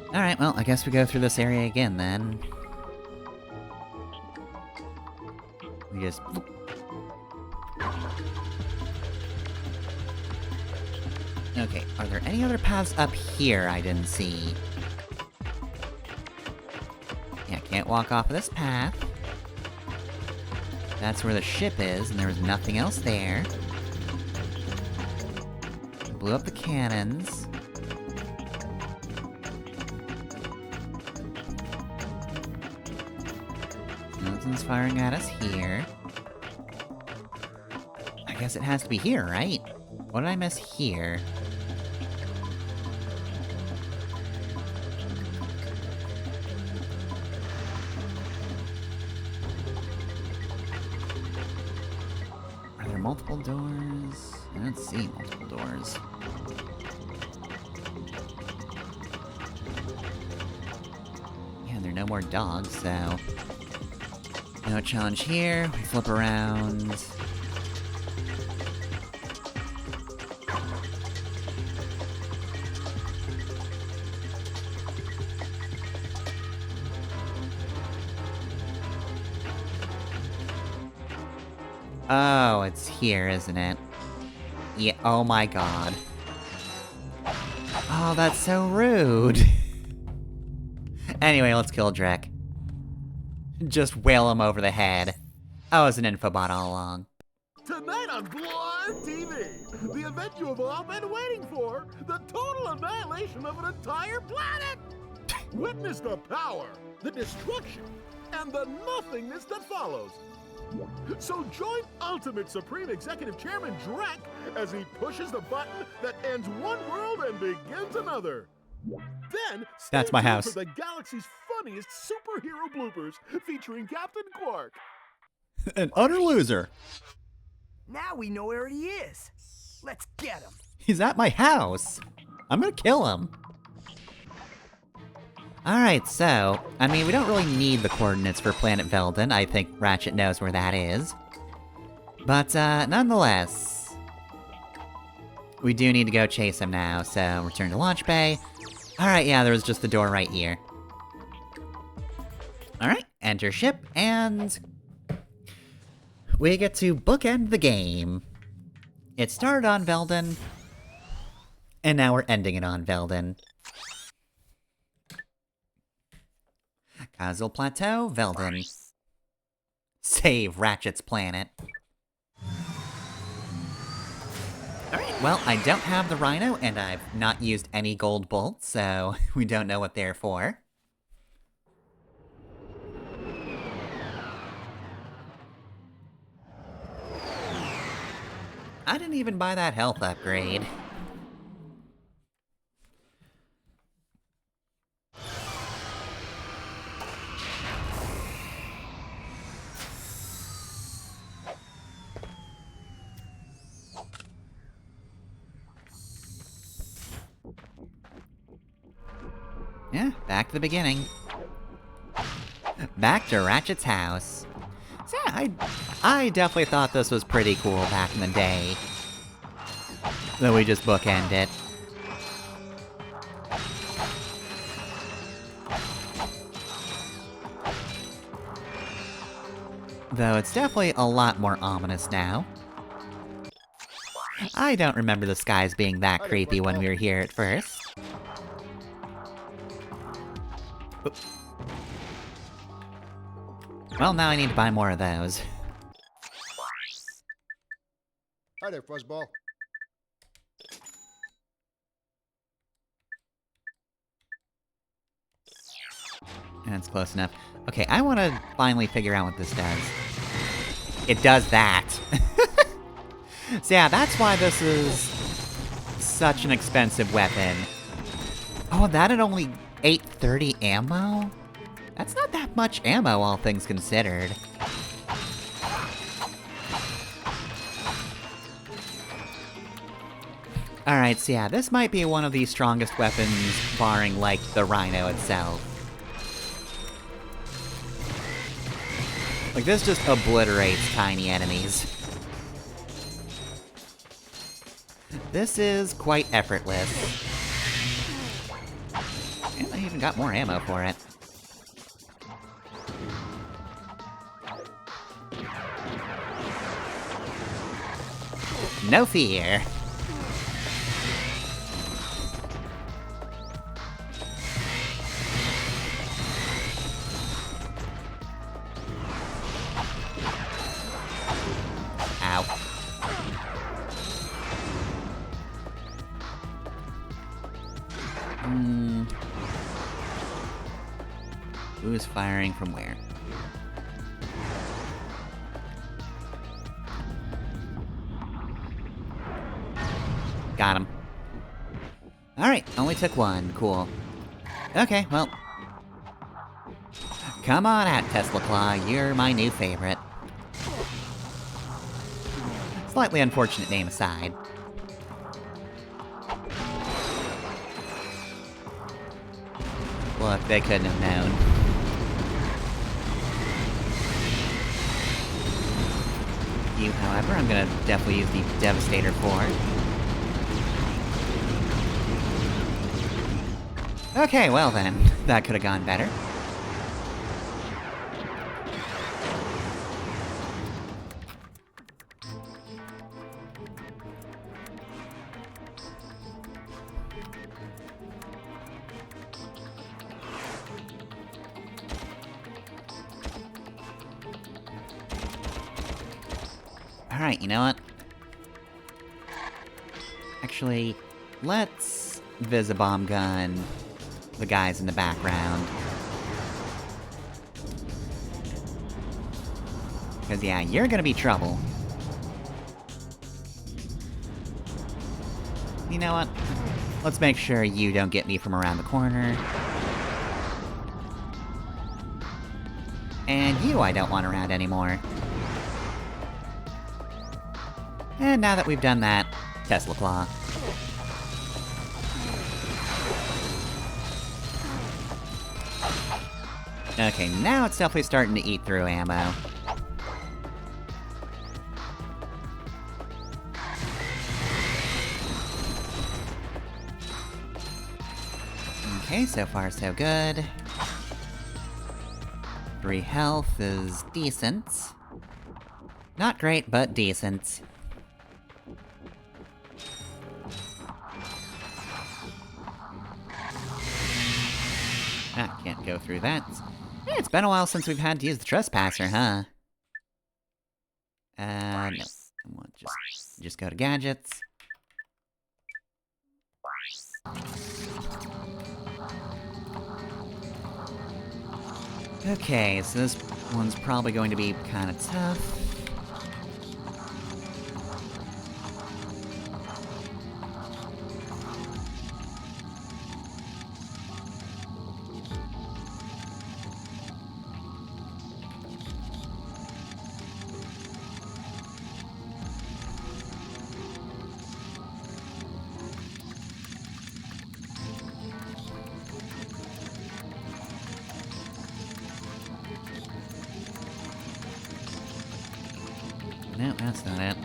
Alright, well, I guess we go through this area again, then. We just... Okay, are there any other paths up here I didn't see? Yeah, can't walk off of this path. That's where the ship is, and there was nothing else there. Blew up the cannons. Nothing's firing at us here. I guess it has to be here, right? What did I miss here? Are there multiple doors? I don't see multiple doors. Yeah, there are no more dogs, so... No challenge here. We flip around. Oh, it's here, isn't it? Yeah, oh my god. Oh, that's so rude. Anyway, let's kill Drek. Just whale him over the head. I was an infobot all along. Tonight on Blind TV, the event you have all been waiting for, the total annihilation of an entire planet! Witness the power, the destruction, and the nothingness that follows. So join Ultimate Supreme Executive Chairman Drek as he pushes the button that ends one world and begins another. Then, That's my stay tuned house. for the galaxy's funniest superhero bloopers featuring Captain Quark. An utter loser. Now we know where he is. Let's get him. He's at my house. I'm gonna kill him. Alright, so, I mean, we don't really need the coordinates for Planet Velden. I think Ratchet knows where that is. But, nonetheless, we do need to go chase him now, so return to launch bay. Alright, yeah, there was just the door right here. Alright, enter ship, and... we get to bookend the game. It started on Velden, and now we're ending it on Velden. Kazil Plateau, Velden. Save Ratchet's planet. Alright, well, I don't have the Rhino, and I've not used any gold bolts, so we don't know what they're for. I didn't even buy that health upgrade. Yeah, back to the beginning. Back to Ratchet's house. So yeah, I definitely thought this was pretty cool back in the day. Though we just bookend it. Though it's definitely a lot more ominous now. I don't remember the skies being that creepy when we were here at first. Oop. Well, now I need to buy more of those. Hi there, Fuzzball. That's close enough. Okay, I want to finally figure out what this does. It does that. So yeah, that's why this is such an expensive weapon. Oh, that had only 830 ammo? That's not that much ammo, all things considered. Alright, so yeah, this might be one of the strongest weapons, barring, like, the Rhino itself. Like, this just obliterates tiny enemies. This is quite effortless. And I even got more ammo for it. No fear. Ow. Who's firing from where? Got him. Alright, only took one. Cool. Okay, well. Come on out, Tesla Claw. You're my new favorite. Slightly unfortunate name aside. Look, they couldn't have known. You, however, I'm gonna definitely use the Devastator for. Okay, well then, that could have gone better. Alright, you know what? Actually, let's Visibomb gun the guys in the background. Because, yeah, you're gonna be trouble. You know what? Let's make sure you don't get me from around the corner. And you I don't want around anymore. And now that we've done that, Tesla Claw. Okay, now it's definitely starting to eat through ammo. Okay, so far so good. 3 health is decent. Not great, but decent. Ah, can't go through that. Hey, it's been a while since we've had to use the Trespasser, huh? No. We'll just go to Gadgets. Okay, so this one's probably going to be kind of tough. No, that's not it.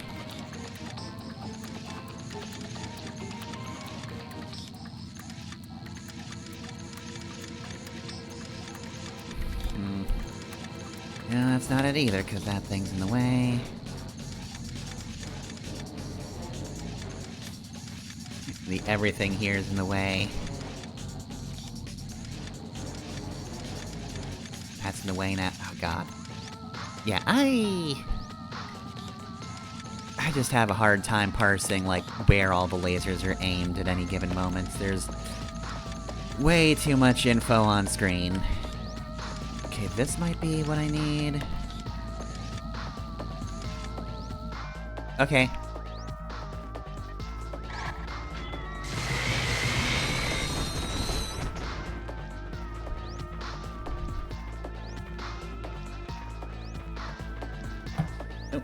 No, that's not it either, because that thing's in the way. Everything here is in the way. That's in the way now. Oh god. Yeah, I just have a hard time parsing, like, where all the lasers are aimed at any given moment. There's way too much info on screen. Okay, this might be what I need. Okay. Oh.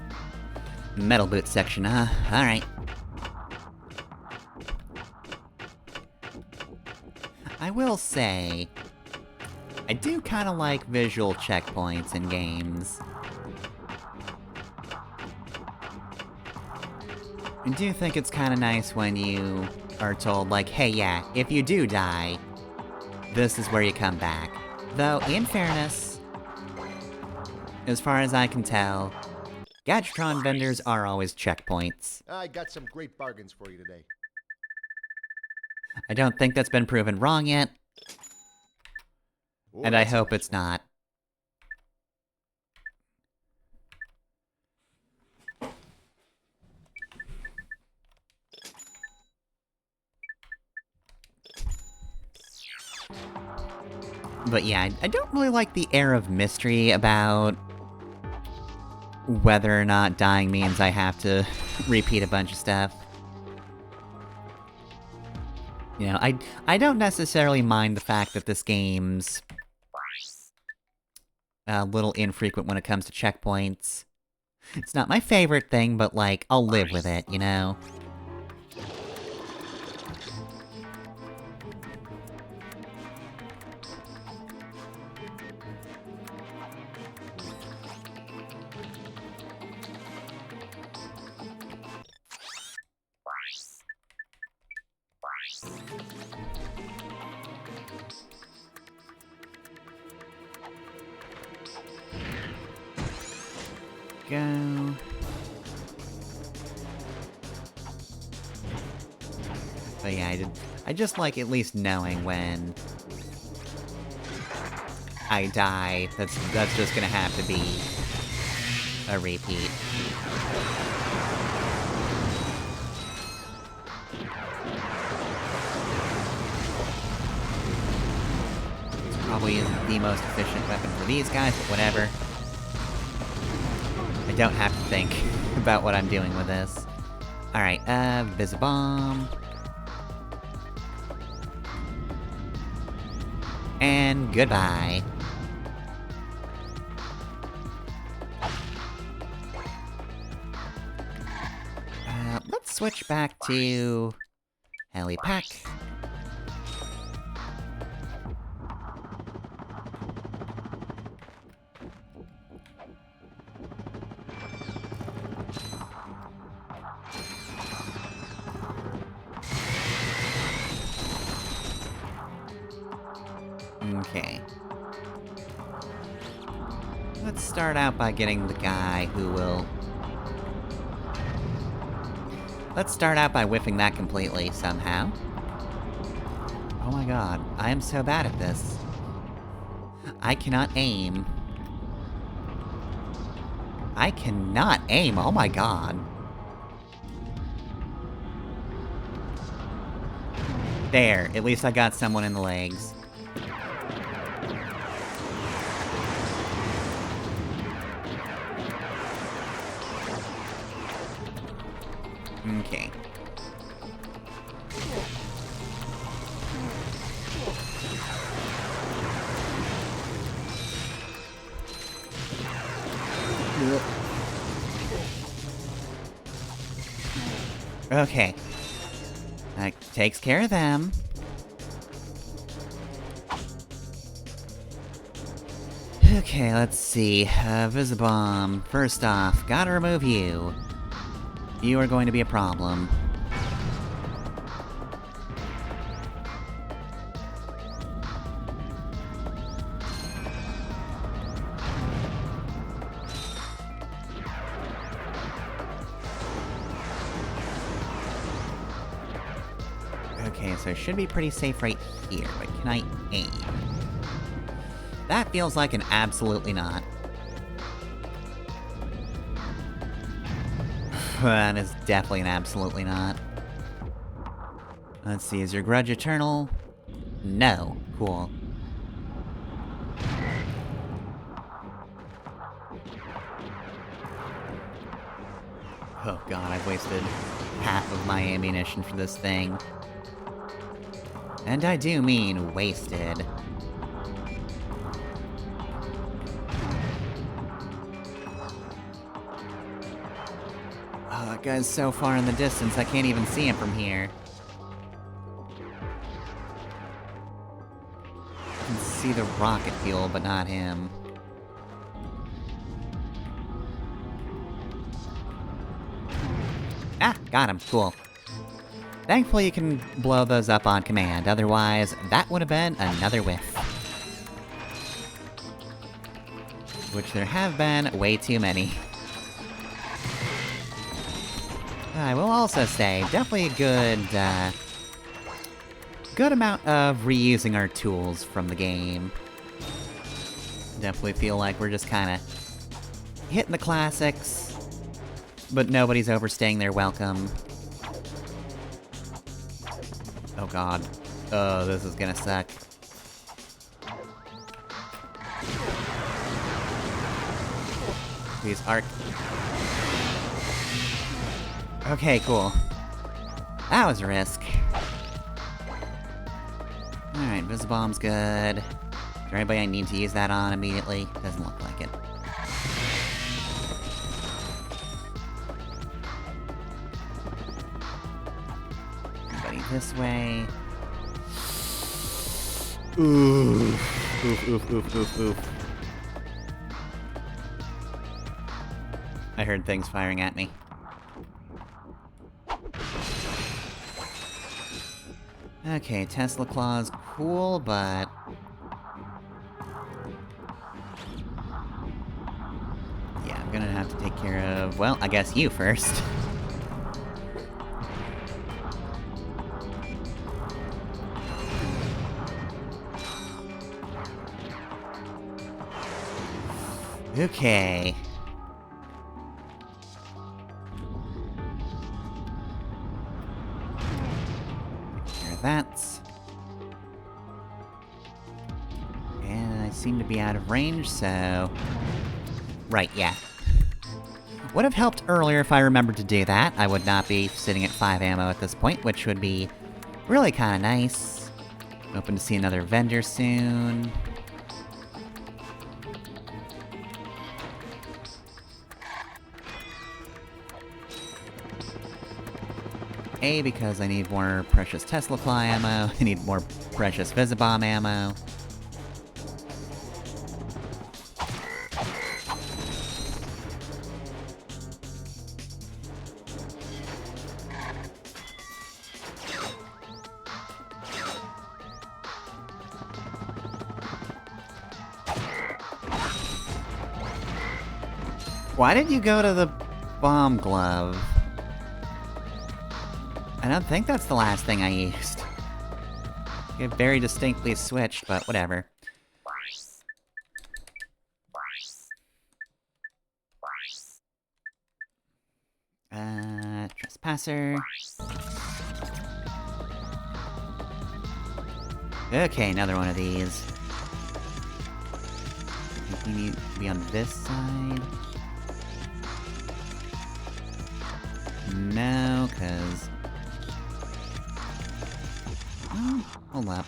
Metal boot section, huh? Alright. I will say, I do kind of like visual checkpoints in games. I do think it's kind of nice when you are told, like, hey, yeah, if you do die, this is where you come back. Though, in fairness, as far as I can tell, Gadgetron vendors are always checkpoints. I got some great bargains for you today. I don't think that's been proven wrong yet, Oh, and I that's hope nice. it's not. But yeah, I don't really like the air of mystery about whether or not dying means I have to repeat a bunch of stuff. You know, I don't necessarily mind the fact that this game's a little infrequent when it comes to checkpoints. It's not my favorite thing, but like, I'll live with it, you know? Go. But yeah, I just like at least knowing when I die, that's just gonna have to be a repeat. This probably isn't the most efficient weapon for these guys, but whatever. I don't have to think about what I'm doing with this. Alright, Visibomb. And goodbye. Let's switch back to Helipack. Okay. Let's start out by getting the guy who will... Let's start out by whiffing that completely, somehow. Oh my god, I am so bad at this. I cannot aim. I cannot aim, oh my god. There, at least I got someone in the legs. Okay. Okay. That takes care of them. Okay, let's see. Visibomb. First off, gotta remove you. You are going to be a problem. Okay, so it should be pretty safe right here, but can I aim? That feels like an absolutely not. That is definitely an absolutely not. Let's see, is your grudge eternal? No. Cool. Oh god, I've wasted half of my ammunition for this thing. And I do mean wasted. Oh, that guy's so far in the distance, I can't even see him from here. I can see the rocket fuel, but not him. Ah, got him. Cool. Thankfully you can blow those up on command, otherwise that would have been another whiff. Which there have been way too many. I will also say, definitely a good amount of reusing our tools from the game. Definitely feel like we're just kinda hitting the classics, but nobody's overstaying their welcome. Oh god. Oh, this is gonna suck. Please, arc. Okay, cool. That was a risk. Alright, Visibomb's good. Is there anybody I need to use that on immediately? Doesn't look like it. Anybody this way? Oof. Oof, oof, oof, oof, oof. I heard things firing at me. Okay, Tesla Claw's cool, but... yeah, I'm gonna have to take care of, well, I guess you first. Okay. That. And I seem to be out of range, so... right, yeah. Would have helped earlier if I remembered to do that. I would not be sitting at 5 ammo at this point, which would be really kinda nice. Hoping to see another vendor soon. A, because I need more precious Tesla Claw ammo, I need more precious Visibomb ammo. Why did you go to the bomb glove? I don't think that's the last thing I used. It very distinctly switched, but whatever. Trespasser. Okay, another one of these. I think we need to be on this side. No, cause... oh, hold up.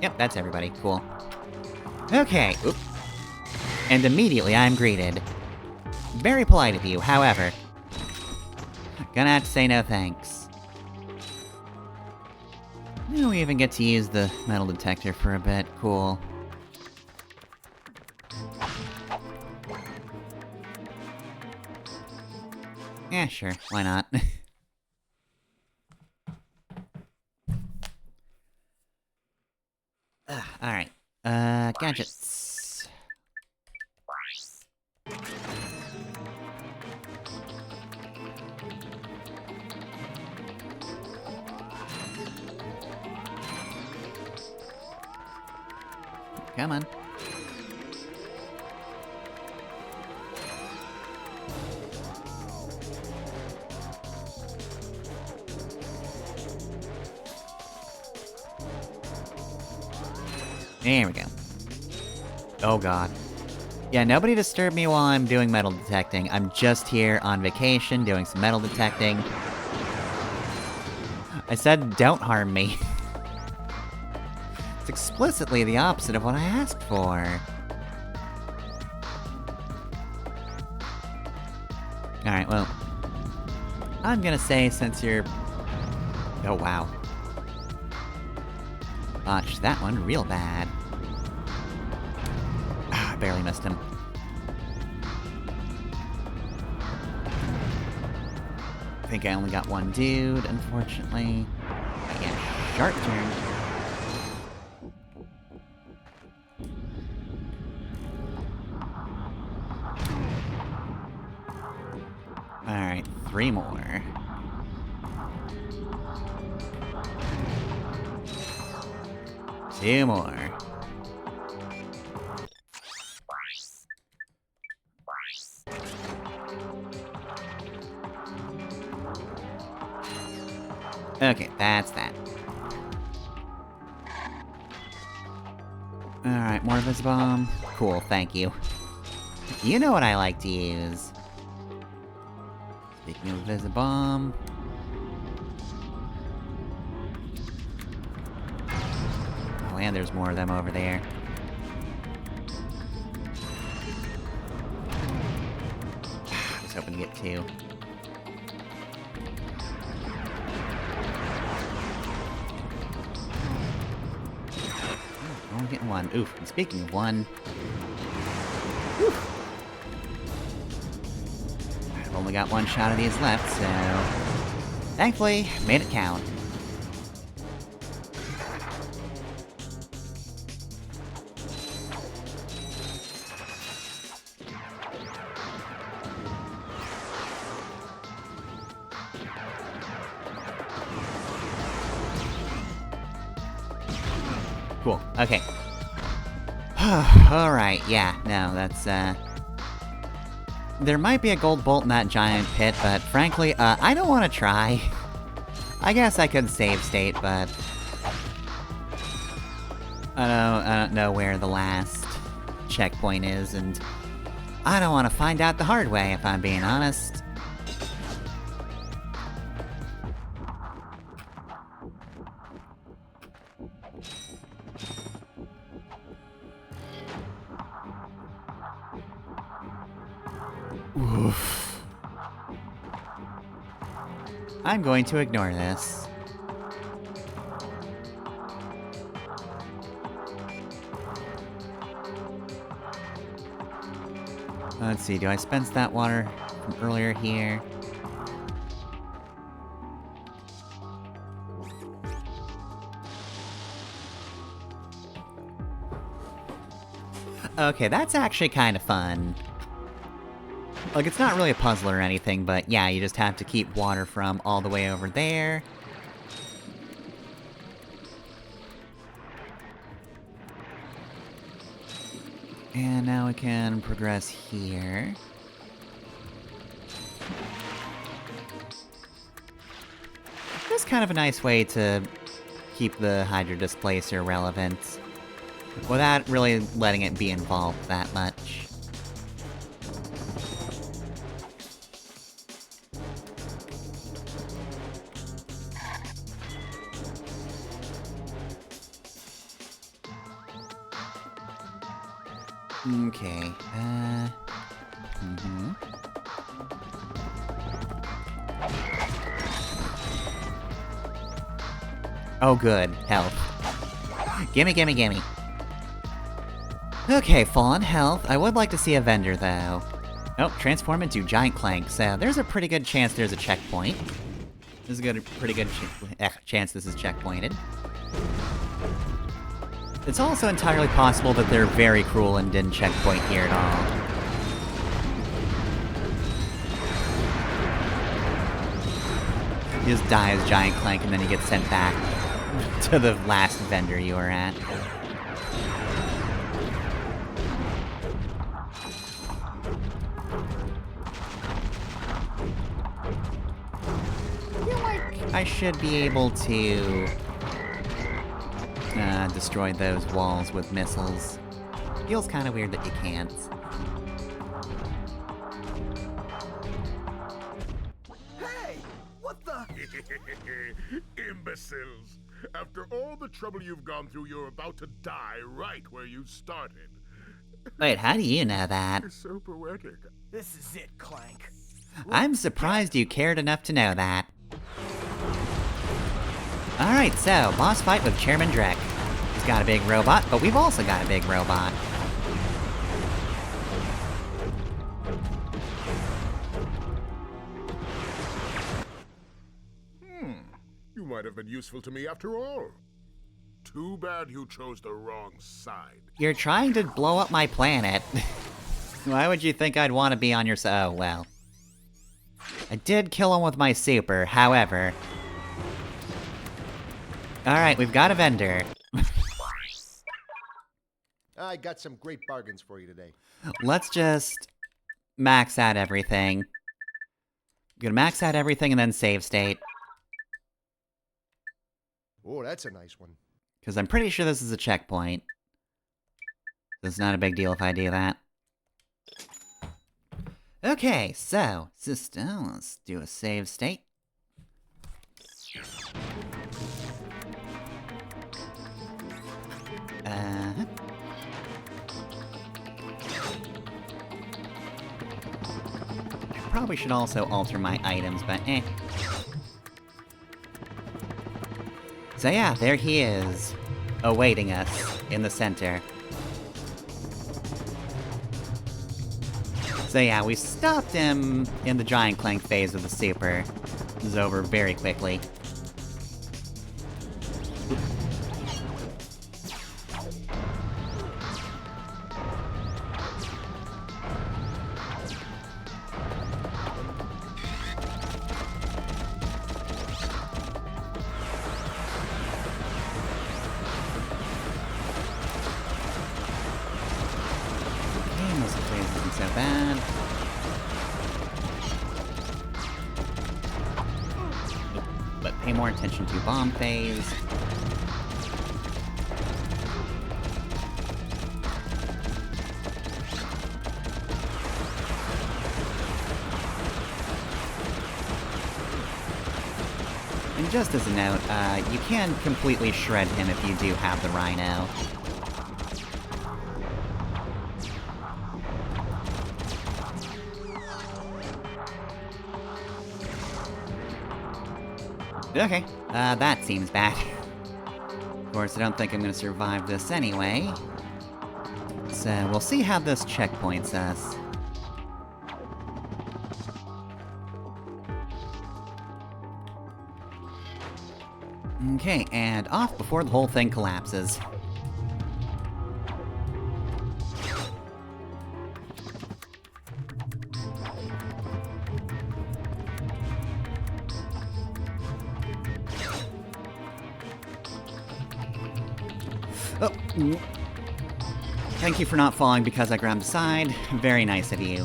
Yep, that's everybody. Cool. Okay. Oop. And immediately I'm greeted. Very polite of you, however. Gonna have to say no thanks. We even get to use the metal detector for a bit. Cool. Yeah, sure, why not? Alright. Gadgets. Come on. There we go. Oh god. Yeah, nobody disturb me while I'm doing metal detecting. I'm just here on vacation doing some metal detecting. I said don't harm me. It's explicitly the opposite of what I asked for. Alright, well... I'm gonna say since you're... Oh wow. Botched that one real bad. Ah, I barely missed him. I think I only got one dude, unfortunately. But yeah, sharp turn. Alright, 3 more. Two more. Okay, that's that. Alright, more Visibomb. Cool, thank you. You know what I like to use. Speaking of Visibomb... Oh, and there's more of them over there. I was hoping to get 2. Only getting 1. Oof, and speaking of 1... Oof. I've only got 1 shot of these left, so... Thankfully, made it count. Cool, okay. Alright, yeah, no, that's, There might be a gold bolt in that giant pit, but frankly, I don't want to try. I guess I could save state, but... I don't know where the last checkpoint is, and... I don't want to find out the hard way, if I'm being honest. Oof. I'm going to ignore this. Let's see, do I dispense that water from earlier here? Okay, that's actually kind of fun. Like, it's not really a puzzle or anything, but yeah, you just have to keep water from all the way over there. And now we can progress here. That's kind of a nice way to keep the Hydro Displacer relevant, without really letting it be involved that much. Okay, Oh good, health. Gimme, gimme, gimme. Okay, full on health. I would like to see a vendor, though. Oh, transform into Giant Clank, so there's a pretty good chance there's a checkpoint. There's a pretty good chance this is checkpointed. It's also entirely possible that they're very cruel and didn't checkpoint here at all. You just die as Giant Clank and then you get sent back to the last vendor you were at. I should be able to destroy those walls with missiles. Feels kind of weird that you can't. Hey! What the? Imbeciles! After all the trouble you've gone through, you're about to die right where you started. Wait, how do you know that? It's so poetic. This is it, Clank. I'm surprised you cared enough to know that. Alright, so, boss fight with Chairman Drek. He's got a big robot, but we've also got a big robot. You might have been useful to me after all. Too bad you chose the wrong side. You're trying to blow up my planet. Why would you think I'd want to be on your side? Oh, well. I did kill him with my super, however... Alright, we've got a vendor. I got some great bargains for you today. Let's just max out everything. Gonna max out everything and then save state. Oh, that's a nice one. Because I'm pretty sure this is a checkpoint. It's not a big deal if I do that. Okay, so, system, let's do a save state. I probably should also alter my items, but eh. So yeah, there he is, awaiting us in the center. So yeah, we stopped him in the Giant Clank phase of the super. This is over very quickly. So bad. But pay more attention to bomb phase. And just as a note, you can completely shred him if you do have the Rhino. Okay, that seems bad. Of course, I don't think I'm gonna survive this anyway. So, we'll see how this checkpoints us. Okay, and off before the whole thing collapses. Oh. Thank you for not falling because I grabbed aside. Very nice of you.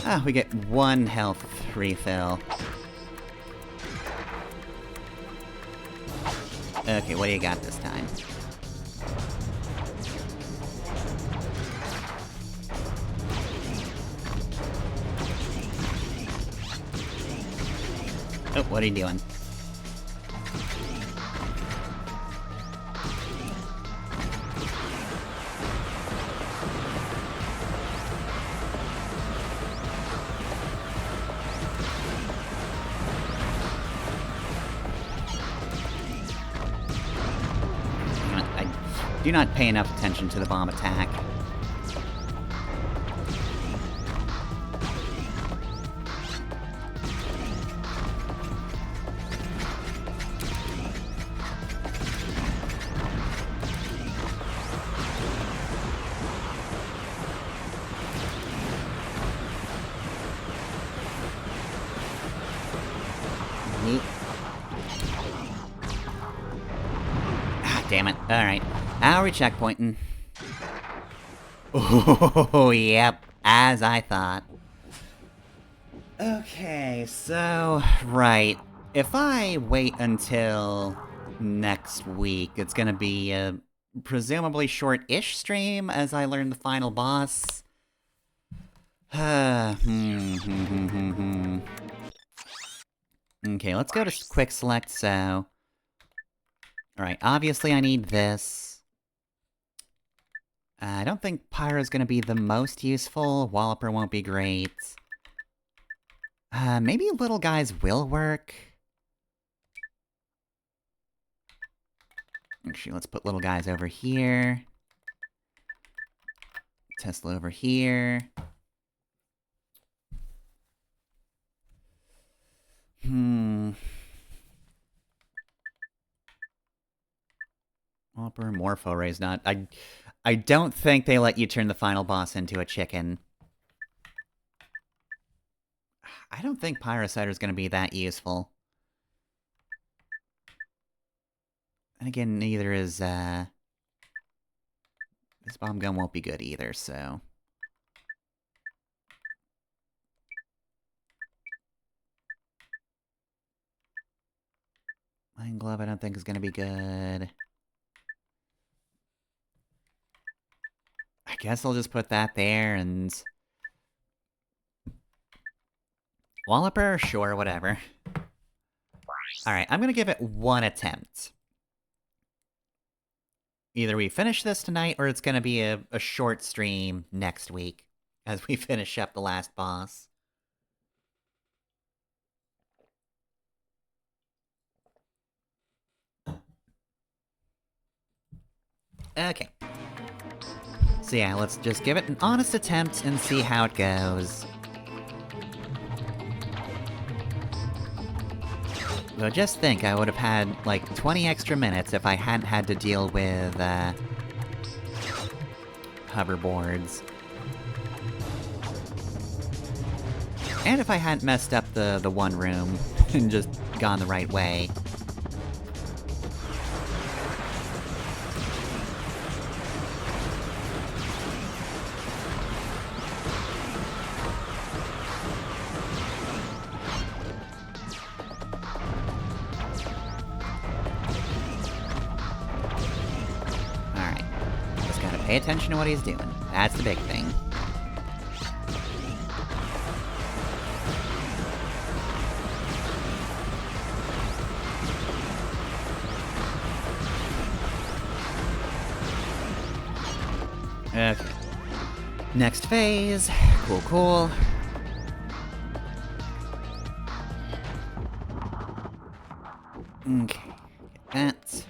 Ah, we get 1 health refill. Okay, what do you got this time? Oh, what are you doing? Do not pay enough attention to the bomb attack. Damn it. Alright. How are we checkpointing? Oh, yep. As I thought. Okay, so... Right. If I wait until next week, it's gonna be a presumably short-ish stream as I learn the final boss. Okay, let's go to quick select, so... Alright, obviously I need this. I don't think Pyro's gonna be the most useful. Walloper won't be great. Maybe little guys will work. Actually, let's put little guys over here. Tesla over here. Walloper, Morpho Ray's not... I don't think they let you turn the final boss into a chicken. I don't think Pyrocider's gonna be that useful. And again, neither is, this bomb gun won't be good either, so... Mine Glove I don't think is gonna be good. I guess I'll just put that there, and... Walloper? Sure, whatever. Alright, I'm gonna give it one attempt. Either we finish this tonight, or it's gonna be a short stream next week, as we finish up the last boss. Okay. So yeah, let's just give it an honest attempt and see how it goes. So just think, I would have had, like, 20 extra minutes if I hadn't had to deal with, hoverboards. And if I hadn't messed up the one room and just gone the right way. Pay attention to what he's doing. That's the big thing. Okay. Next phase. Cool, cool. Okay. Get that.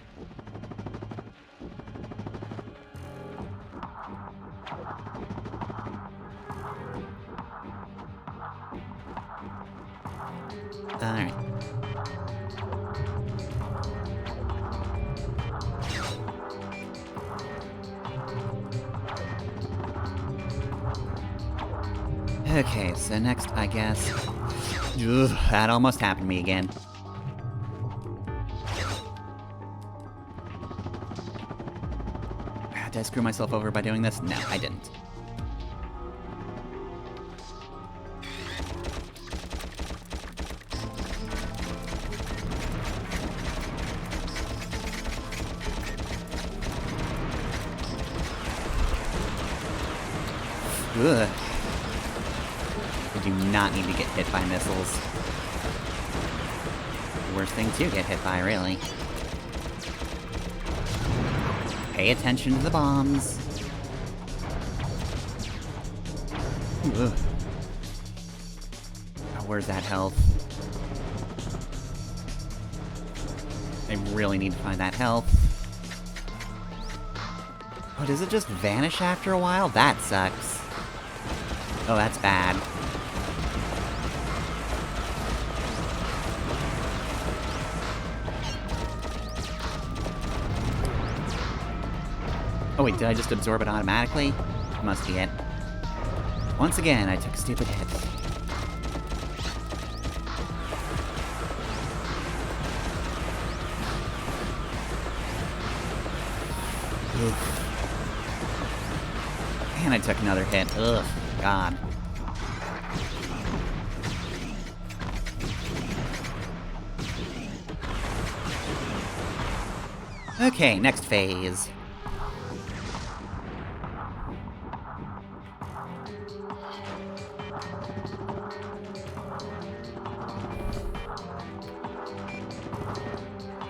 Alright. Okay, so next, I guess... Ugh, that almost happened to me again. Did I screw myself over by doing this? No, I didn't. Ugh. I do not need to get hit by missiles. The worst thing to get hit by, really. Pay attention to the bombs. Ugh. Oh, where's that health? I really need to find that health. Oh, does it just vanish after a while? That sucks. Oh, that's bad. Oh wait, did I just absorb it automatically? Must be it. Once again, I took a stupid hit. And I took another hit. Ugh, God. Okay, next phase.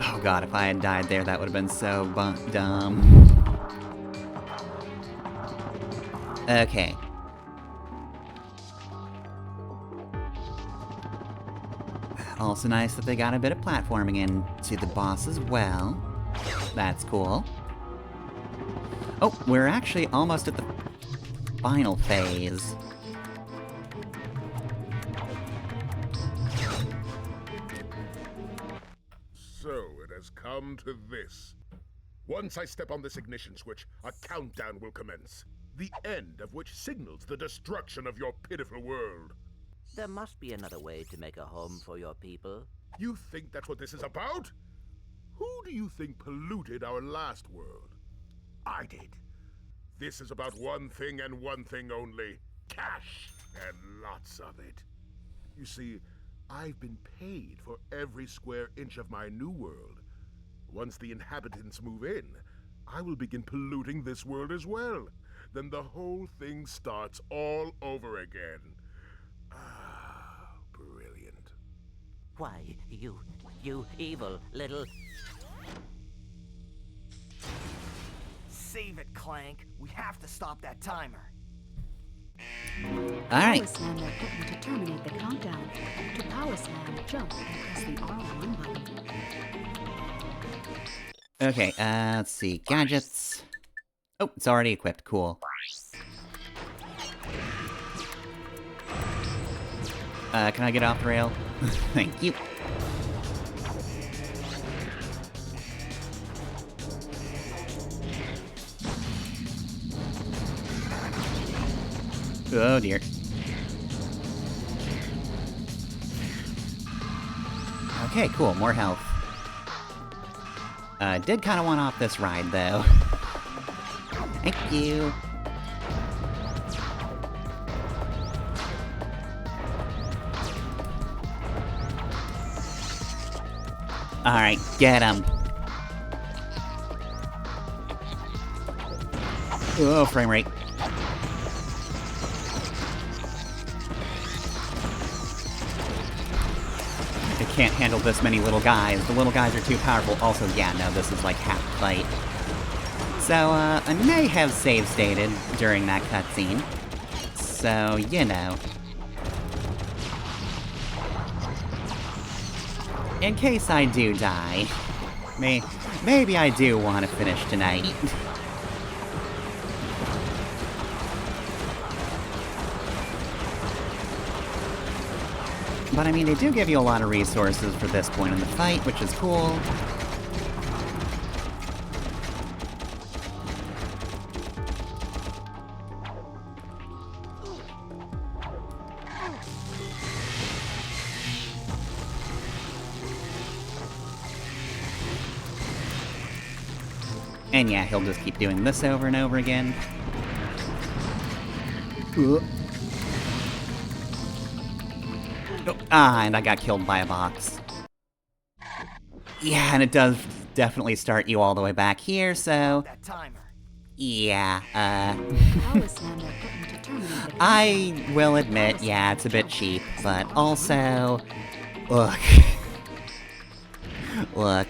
Oh god, if I had died there, that would have been so dumb. Okay. Also nice that they got a bit of platforming into the boss as well. That's cool. Oh, we're actually almost at the final phase. So it has come to this. Once I step on this ignition switch, a countdown will commence. The end of which signals the destruction of your pitiful world. There must be another way to make a home for your people. You think that's what this is about? Who do you think polluted our last world? I did. This is about one thing and one thing only. Cash, and lots of it. You see, I've been paid for every square inch of my new world. Once the inhabitants move in, I will begin polluting this world as well. Then the whole thing starts all over again. Ah, brilliant. Why, you evil little... Save it, Clank. We have to stop that timer. Alright. Power slam their button to terminate the countdown. To power slam, jump and press the R1 button. Okay, let's see. Gadgets. Oh, it's already equipped. Cool. Can I get off the rail? Thank you. Oh dear. Okay, cool. More health. Did kind of want off this ride, though. Thank you. Alright, get him. Oh, frame rate. I can't handle this many little guys. The little guys are too powerful. Also, yeah, no, this is like half fight. So, I may have save stated during that cutscene. So, you know. In case I do die, maybe I do want to finish tonight. But I mean, they do give you a lot of resources for this point in the fight, which is cool. And yeah, he'll just keep doing this over and over again. Oh, and I got killed by a box. Yeah, and it does definitely start you all the way back here, so... That timer. Yeah, Power slam their button to terminate the countdown. I will admit, yeah, it's a bit cheap, but also... Look. Look.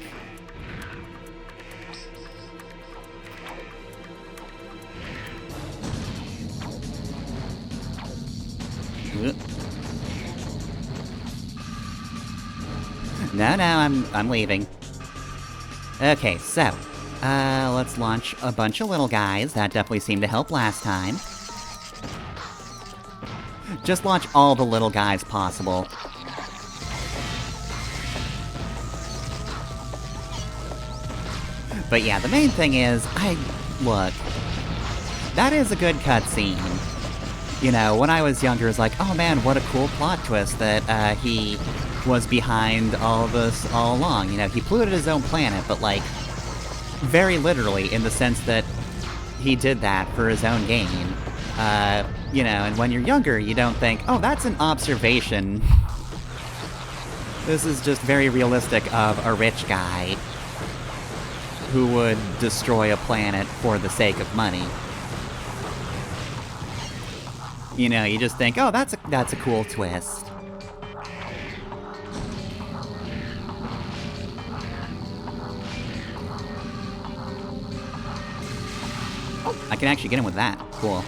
No, I'm leaving. Okay, so, let's launch a bunch of little guys. That definitely seemed to help last time. Just launch all the little guys possible. But yeah, the main thing is, look, that is a good cutscene. You know, when I was younger, it was like, oh man, what a cool plot twist that, he was behind all of this all along. You know, he polluted his own planet, but like, very literally, in the sense that he did that for his own gain. You know, and when you're younger, you don't think, oh, that's an observation. This is just very realistic of a rich guy who would destroy a planet for the sake of money. You know, you just think, oh, that's a cool twist. Oh, I can actually get him with that. Cool.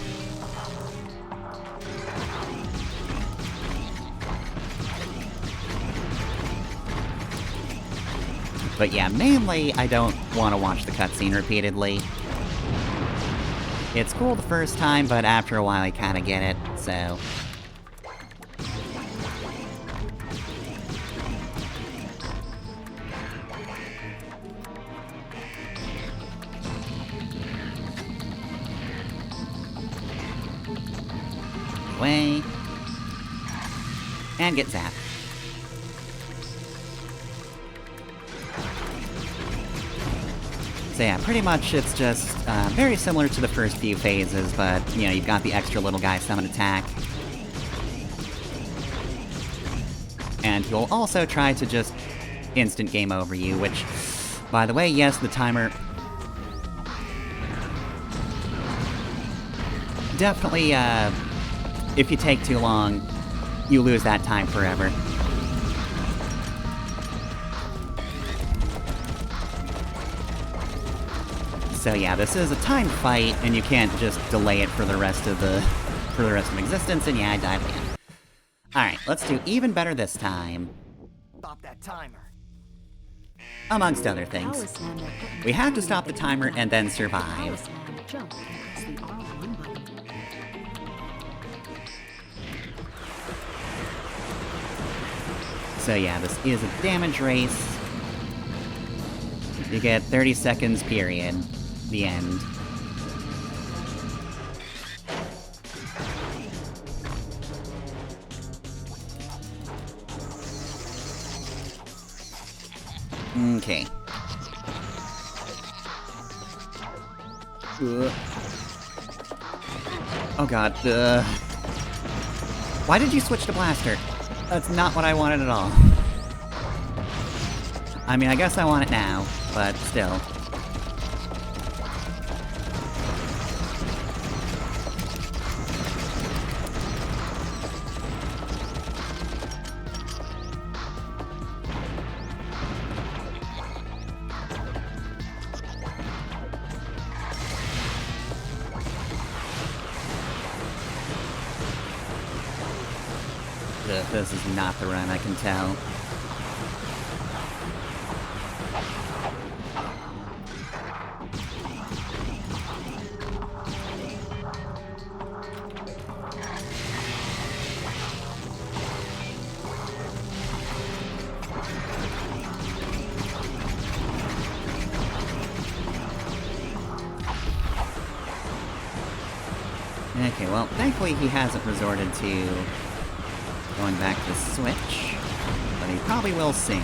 But yeah, mainly I don't want to watch the cutscene repeatedly. It's cool the first time, but after a while I kind of get it, so... Away. And get zapped. So yeah, pretty much it's just very similar to the first few phases, but, you know, you've got the extra little guy summon attack. And he'll also try to just instant game over you, which, by the way, yes, the timer... Definitely, if you take too long, you lose that time forever. So yeah, this is a timed fight, and you can't just delay it for the rest of existence, and yeah, I died again. Alright, let's do even better this time. Stop that timer. Amongst other things. We have to stop the timer and then survive. Jump and press the R1 button. So yeah, this is a damage race. You get 30 seconds, period. The end. Okay. Oh god, why did you switch to blaster? That's not what I wanted at all. I mean, I guess I want it now, but still. This is not the run, I can tell. Okay, well, thankfully he hasn't resorted to going back to Switch, but he probably will soon.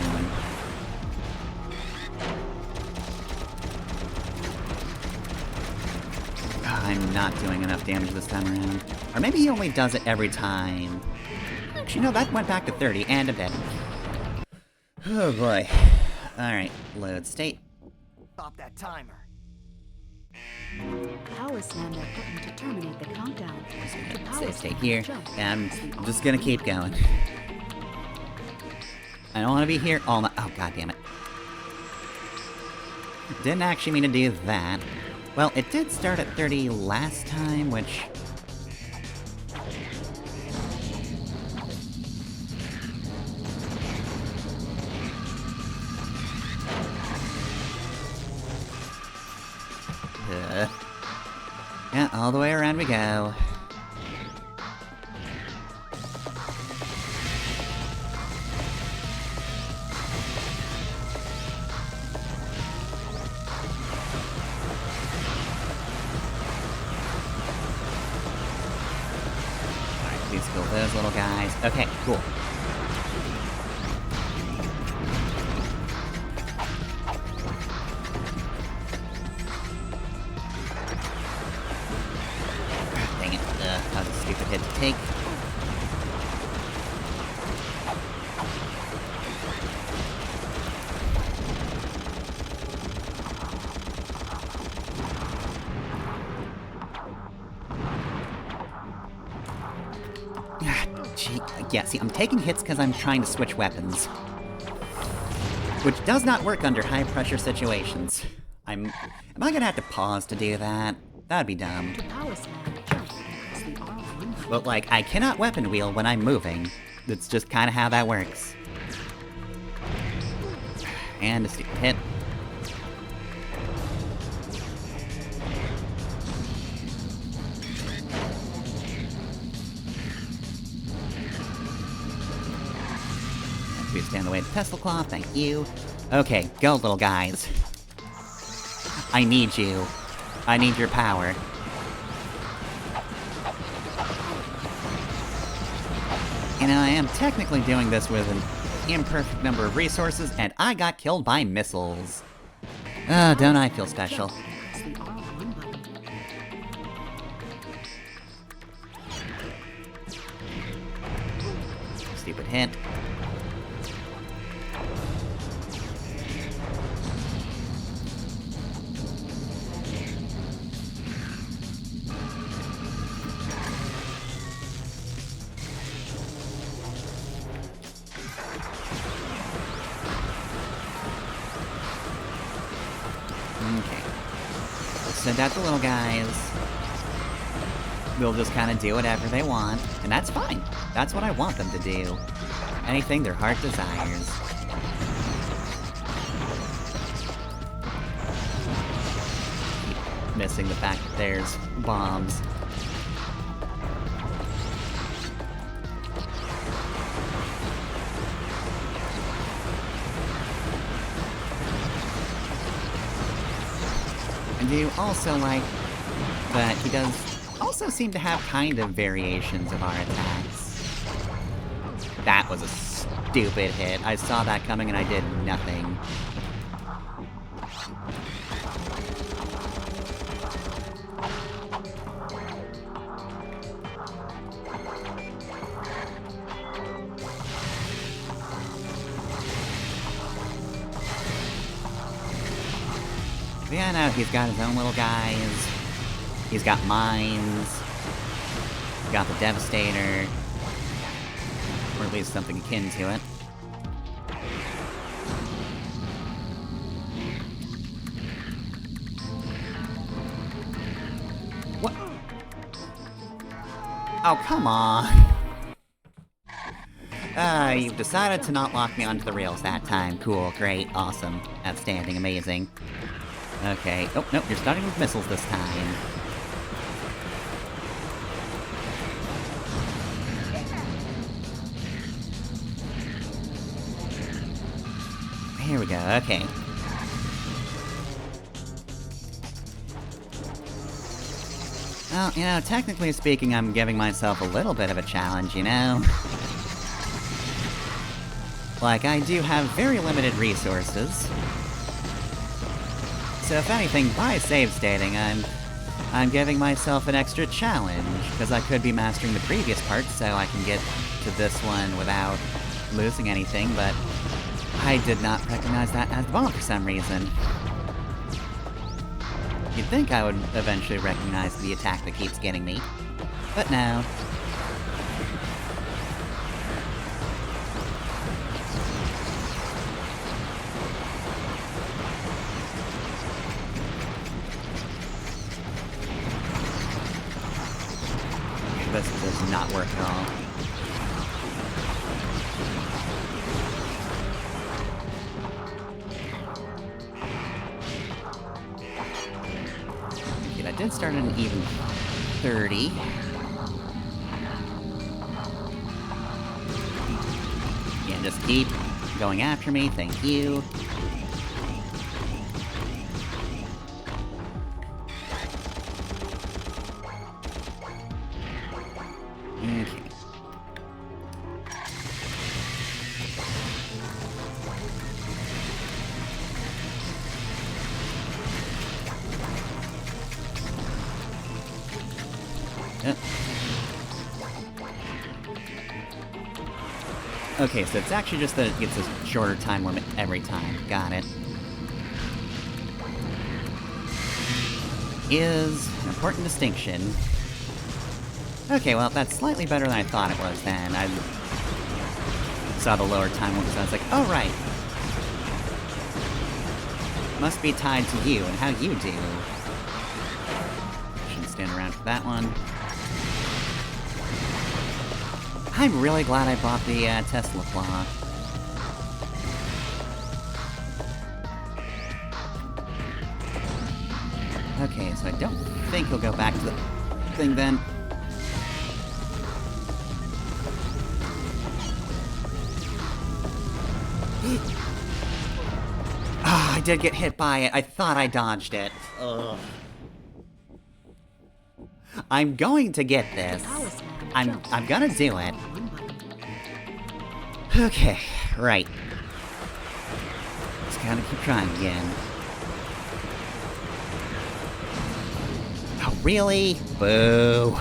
I'm not doing enough damage this time around. Or maybe he only does it every time. Actually, no, that went back to 30, and I'm dead. Oh boy. Alright, load state. Stop that timer. Power slam that button to terminate the countdown. Save state here, and I'm just gonna keep going. I don't want to be here all night. Oh, god damn it. Didn't actually mean to do that. Well, it did start at 30 last time, which... Yeah, all the way around we go. Alright, please kill those little guys. Okay, cool. Yeah, see, I'm taking hits because I'm trying to switch weapons. Which does not work under high-pressure situations. Am I gonna have to pause to do that? That'd be dumb. To power slam, jump, press the R1 button. But, like, I cannot weapon wheel when I'm moving. That's just kind of how that works. And a stupid hit. Please stand the way of the Tesla Claw, thank you. Okay, go, little guys. I need you. I need your power. You know, I am technically doing this with an imperfect number of resources, and I got killed by missiles. Oh, don't I feel special. Press the R1 button. Stupid hit. Okay. Send out the little guys. They'll just kind of do whatever they want, and that's fine. That's what I want them to do. Anything their heart desires. Keep missing the fact that there's bombs. I do also like that he does also seem to have kind of variations of our attacks. That was a stupid hit. I saw that coming and I did nothing. But yeah, no, he's got his own little guys. He's got mines. He's got the Devastator. Or at least something akin to it. What? Oh, come on. You've decided to not lock me onto the rails that time. Cool, great, awesome, outstanding, amazing. Okay. Oh, nope, you're starting with missiles this time. Here we go, okay. Well, you know, technically speaking, I'm giving myself a little bit of a challenge, you know? Like, I do have very limited resources. So if anything, by save stating, I'm giving myself an extra challenge, because I could be mastering the previous part so I can get to this one without losing anything, but I did not recognize that as the bomb for some reason. You'd think I would eventually recognize the attack that keeps getting me, but no. This does not work at all. Okay, that did start at an even 30. Yeah, just keep going after me, thank you. Okay. Okay, so it's actually just that it gets a shorter time limit every time. Got it. Is an important distinction. Okay, well, that's slightly better than I thought it was then. saw the lower time limit, so I was like, oh right. Must be tied to you and how you do. Shouldn't stand around for that one. I'm really glad I bought the Tesla Claw. Okay, so I don't think he'll go back to the thing then. Ah, I did get hit by it. I thought I dodged it. Ugh. I'm going to get this. I'm gonna do it. Okay, right. Just gotta keep trying again. Oh, really? Boo.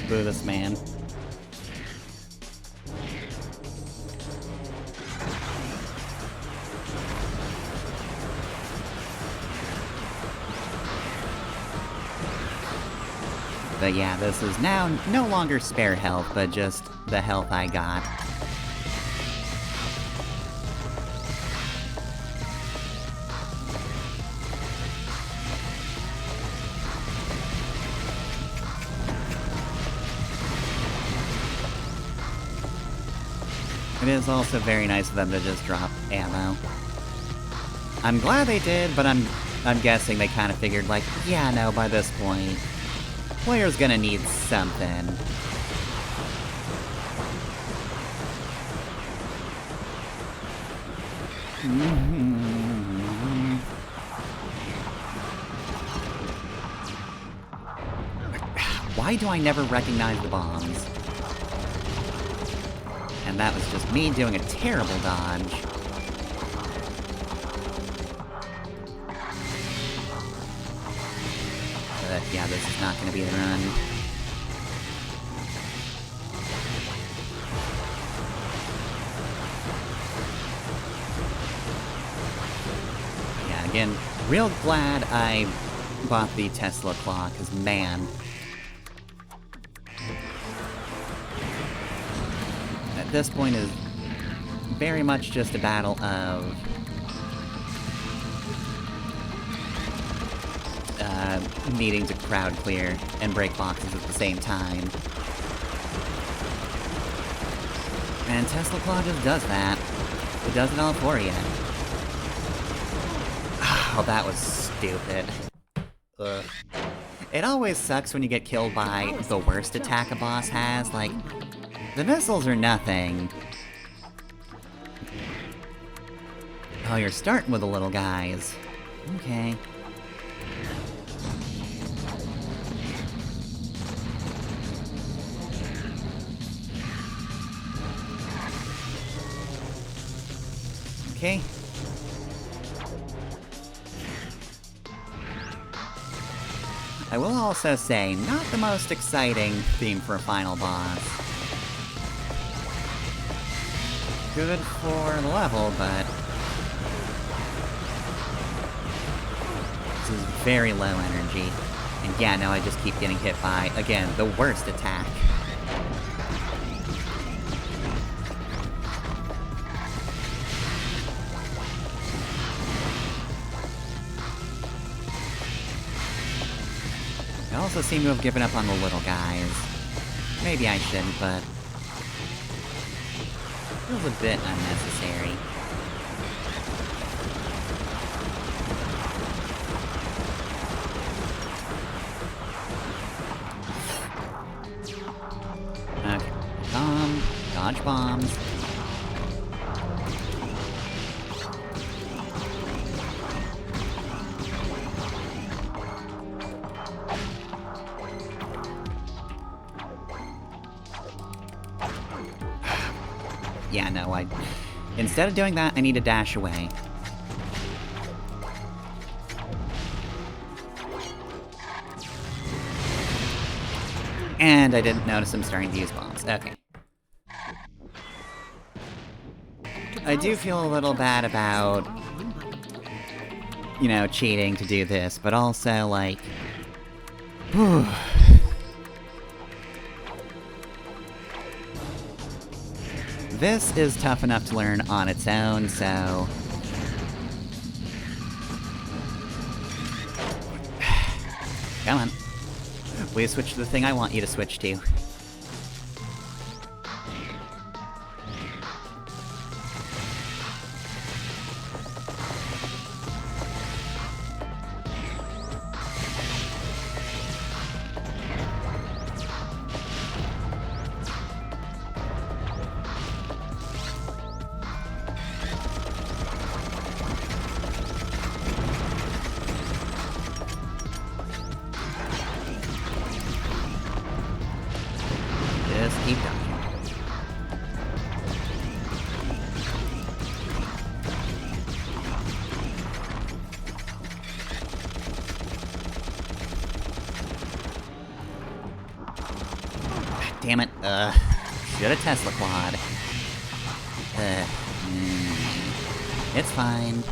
Boo this man. But yeah, this is now no longer spare health, but just the health I got. It is also very nice of them to just drop ammo. I'm glad they did, but I'm guessing they kind of figured, like, yeah, no, by this point, player's gonna need something. Why do I never recognize the bombs? And that was just me doing a terrible dodge. But yeah, this is not gonna be the run. Yeah, again, real glad I bought the Tesla Claw, because man... At this point is very much just a battle of... needing to crowd clear and break boxes at the same time. And Tesla Claw just does that. It does it all for you. Oh, that was stupid. Ugh. It always sucks when you get killed by the worst attack a boss has, like... The missiles are nothing. Oh, you're starting with the little guys. Okay. Okay. I will also say, not the most exciting theme for a final boss. Good for the level, but... This is very low energy. And yeah, no, I just keep getting hit by, again, the worst attack. I also seem to have given up on the little guys. Maybe I shouldn't, but... Feels a bit unnecessary. Okay. Bomb. Dodge bombs. Yeah, no, instead of doing that, I need to dash away. And I didn't notice him starting to use bombs. Okay. I do feel a little bad about, you know, cheating to do this, but also, like... This is tough enough to learn on its own, so... Come on. Will you switch to the thing I want you to switch to? Just keep dodging. Damn it. Should have Tesla quad. It's fine.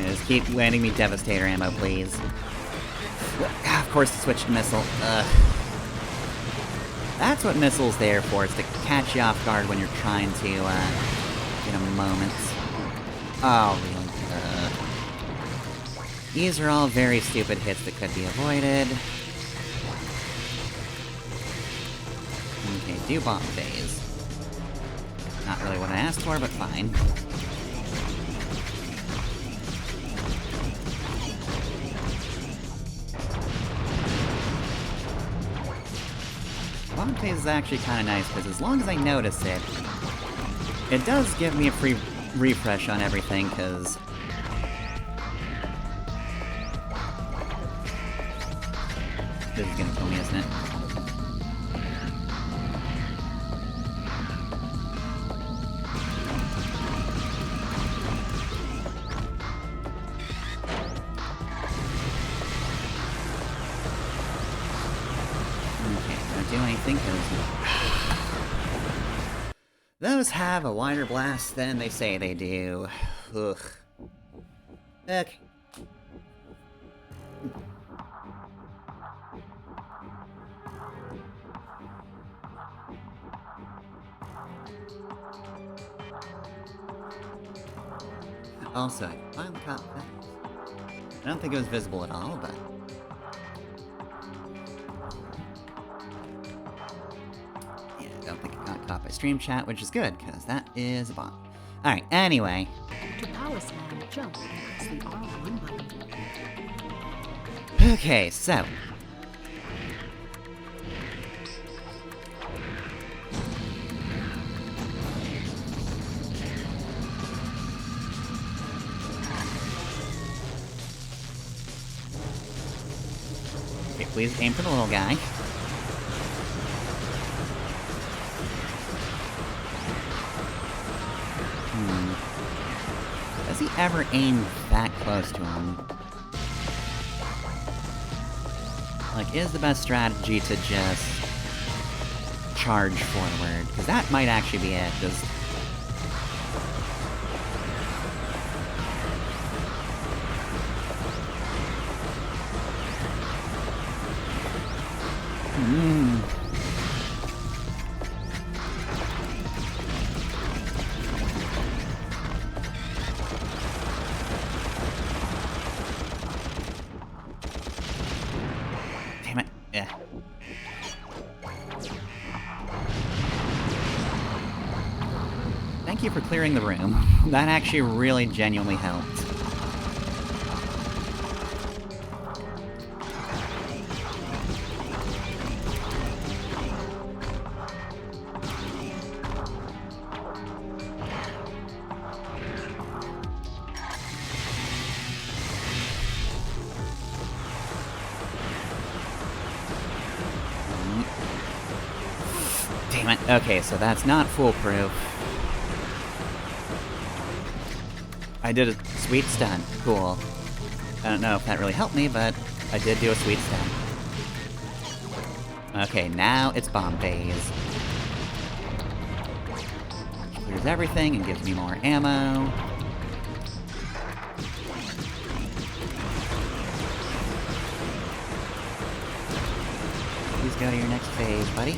Just keep landing me Devastator ammo, please. Of course, the switch to missile. That's what missile's there for, is to catch you off guard when you're trying to, get a moment. Oh, really? These are all very stupid hits that could be avoided. Okay, do bomb phase. Not really what I asked for, but fine. Bomb phase is actually kind of nice, because as long as I notice it, it does give me a free refresh on everything, because... This is gonna kill me, isn't it? Do anything, because those have a wider blast than they say they do. Ugh. Okay. Also, I finally caught that. I don't think it was visible at all, but... I don't think it got caught by stream chat, which is good, because that is a bot. Alright, anyway. To power slam, jump, press the R1 button. Okay, so. Okay, please aim for the little guy. Does he ever aim that close to him? Like, is the best strategy to just charge forward? Because that might actually be it, just... Damn it. Yeah. Thank you for clearing the room. That actually really genuinely helped. Damn it. Okay, so that's not foolproof. I did a sweet stun. Cool. I don't know if that really helped me, but I did do a sweet stun. Okay, now it's bomb phase. Clears everything and gives me more ammo. Please go to your next phase, buddy.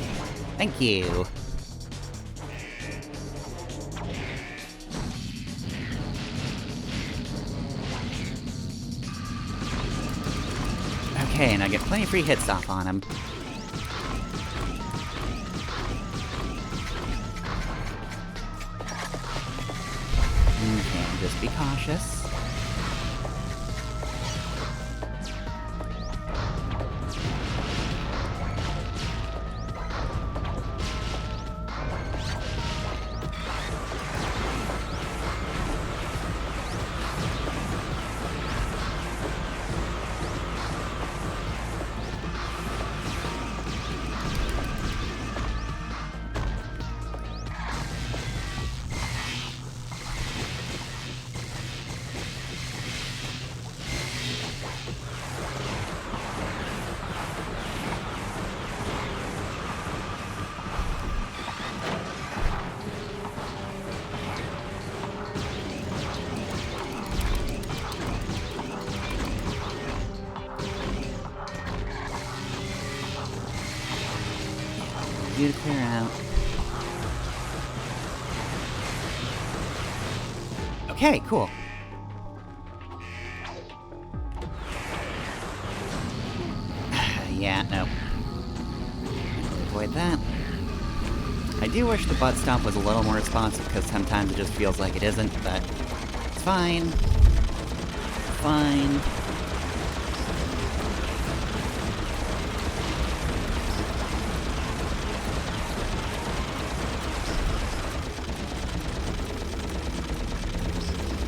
Thank you. Okay, and I get plenty of free hits off on him. Okay, just be cautious. You to clear out. Okay, cool. Yeah, no. Avoid that. I do wish the butt stomp was a little more responsive, because sometimes it just feels like it isn't, but it's fine. Fine.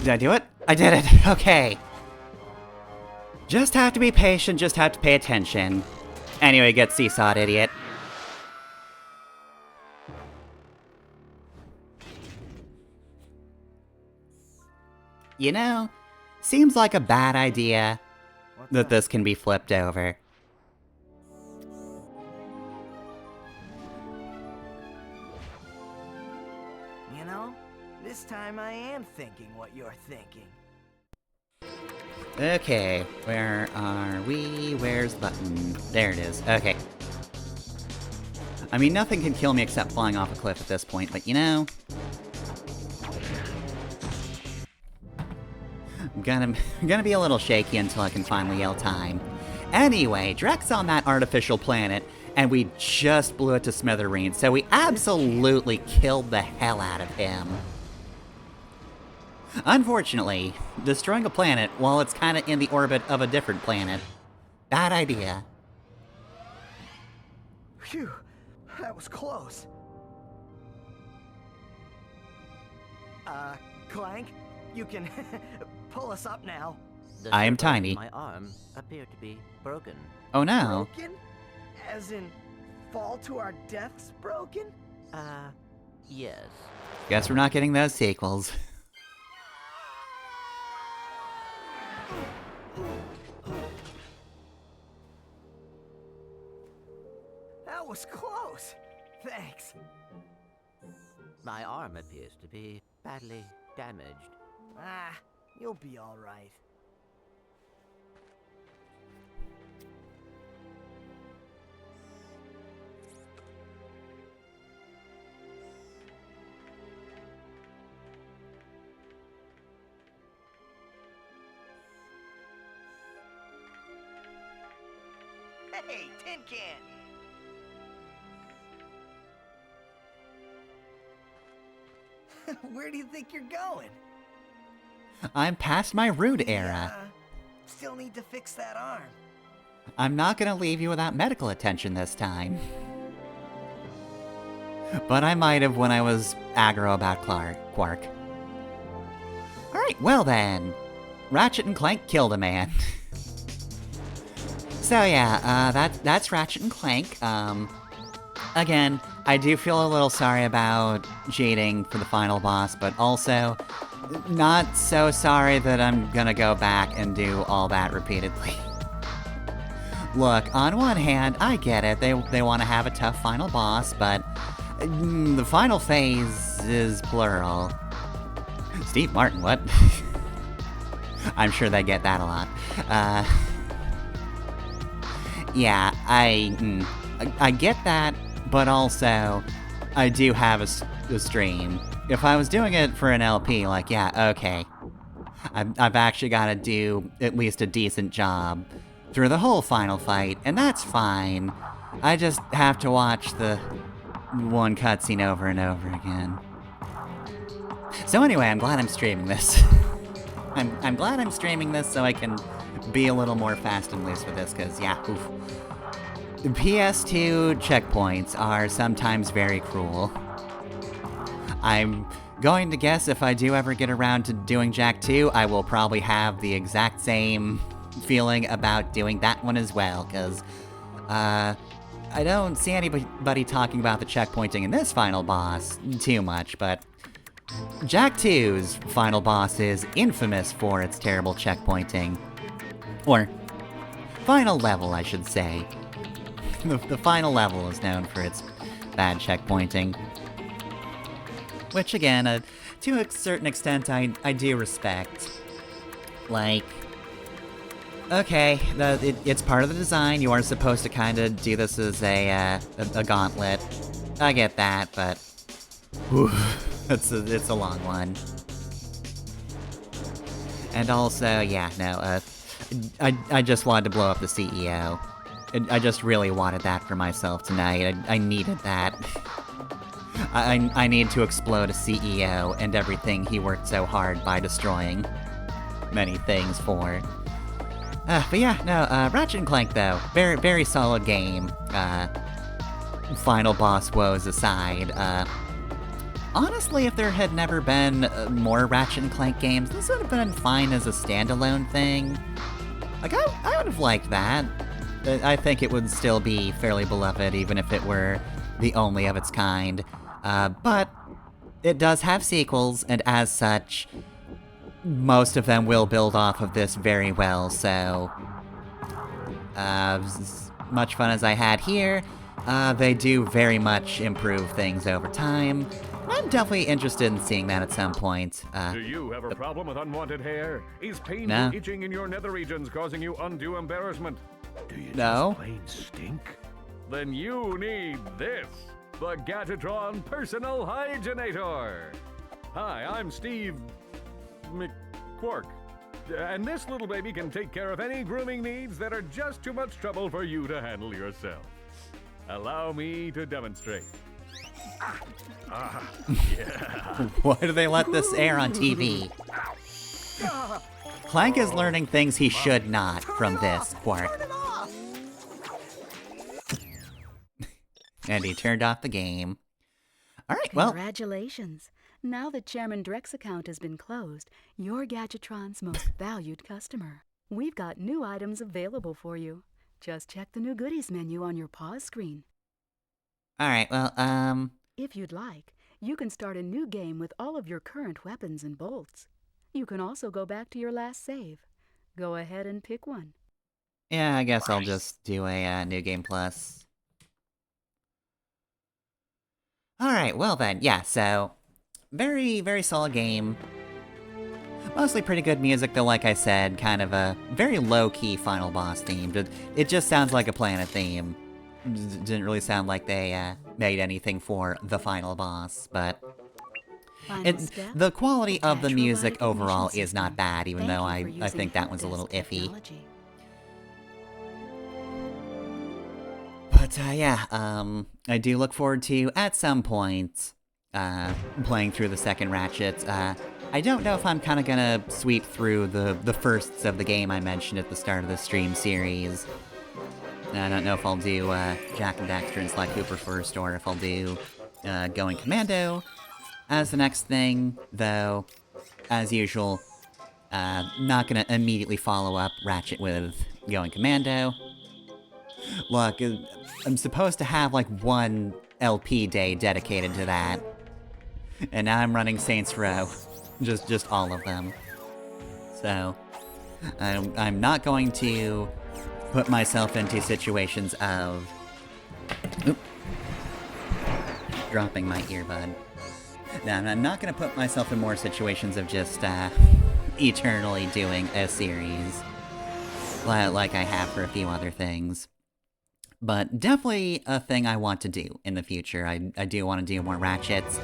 Did I do it? I did it! Okay. Just have to be patient, just have to pay attention. Anyway, get seesawed, idiot. You know, seems like a bad idea that this can be flipped over. You know, this time I am thinking what you're thinking. Okay, where are we? Where's the button? There it is. Okay. I mean, nothing can kill me except flying off a cliff at this point, but you know... I'm gonna be a little shaky until I can finally yell time. Anyway, Drek's on that artificial planet, and we just blew it to smithereens, so we absolutely killed the hell out of him. Unfortunately, destroying a planet while it's kind of in the orbit of a different planet, bad idea. Phew, that was close. Clank, you can pull us up now. The I am circles in tiny. My arm appear to be broken. Oh no. Broken? As in, fall to our deaths broken? Yes. Guess we're not getting those sequels. That was close. Thanks. My arm appears to be badly damaged. Ah, you'll be all right. Hey, Tin Can! Where do you think you're going? I'm past my rude era. Still need to fix that arm. I'm not gonna leave you without medical attention this time. But I might have when I was aggro about Quark. Alright, well then. Ratchet and Clank killed a man. So yeah, that's Ratchet and Clank. Again, I do feel a little sorry about cheating for the final boss, but also, not so sorry that I'm gonna go back and do all that repeatedly. Look, on one hand, I get it. They want to have a tough final boss, but the final phase is plural. Steve Martin, what? I'm sure they get that a lot. Yeah, I get that, but also, I do have a stream. If I was doing it for an LP, like, yeah, okay. I've actually got to do at least a decent job through the whole final fight, and that's fine. I just have to watch the one cutscene over and over again. So anyway, I'm glad I'm streaming this. I'm glad I'm streaming this so I can be a little more fast and loose with this, because, yeah, oof. PS2 checkpoints are sometimes very cruel. I'm going to guess if I do ever get around to doing Jak 2, I will probably have the exact same feeling about doing that one as well, because, I don't see anybody talking about the checkpointing in this final boss too much, but Jak 2's final boss is infamous for its terrible checkpointing. Or, final level, I should say. The final level is known for its bad checkpointing. Which, again, to a certain extent, I do respect. Like, okay, it's part of the design. You are supposed to kind of do this as a gauntlet. I get that, but whew, it's a long one. And also, yeah, no, I just wanted to blow up the CEO. I just really wanted that for myself tonight. I needed that. I need to explode a CEO and everything he worked so hard by destroying many things for. But yeah, no, Ratchet Clank though, very, very solid game. Final boss woes aside, honestly, if there had never been more Ratchet Clank games, this would have been fine as a standalone thing. Like, I would have liked that. I think it would still be fairly beloved, even if it were the only of its kind. But it does have sequels, and as such, most of them will build off of this very well, so as much fun as I had here, they do very much improve things over time. I'm definitely interested in seeing that at some point. Do you have a problem with unwanted hair? Is painful No. itching in your nether regions causing you undue embarrassment? Do you No. just plain stink? Then you need this, the Gadgetron Personal Hygienator. Hi, I'm Steve McQuark, and this little baby can take care of any grooming needs that are just too much trouble for you to handle yourself. Allow me to demonstrate. Yeah. Why do they let this air on TV? Clank is learning things he should not from this, Quark. And he turned off the game. Alright, well, Congratulations. Now that Chairman Dreck's account has been closed, you're Gadgetron's most valued customer. We've got new items available for you. Just check the new goodies menu on your pause screen. alright, well, If you'd like, you can start a new game with all of your current weapons and bolts. You can also go back to your last save. Go ahead and pick one. yeah, I guess I'll just do a New Game Plus. Alright, well then, yeah, so very, very solid game. Mostly pretty good music, though, like I said, kind of a very low-key final boss theme. It just sounds like a Planet theme. Didn't really sound like they made anything for the final boss, but the quality of the music overall is not bad, even though I think that one's a little iffy. But yeah, I do look forward to, at some point, playing through the second Ratchet. I don't know if I'm kind of gonna sweep through the firsts of the game I mentioned at the start of the stream series. I don't know if I'll do Jak and Daxter and Sly Cooper first, or if I'll do Going Commando as the next thing, though, as usual, not gonna immediately follow up Ratchet with Going Commando. Look, I'm supposed to have like one LP day dedicated to that, and now I'm running Saints Row. just all of them. So, I'm not going to put myself into situations of... Oop. Dropping my earbud. No, I'm not going to put myself in more situations of just, eternally doing a series. Like I have for a few other things. But definitely a thing I want to do in the future. I do want to do more Ratchets.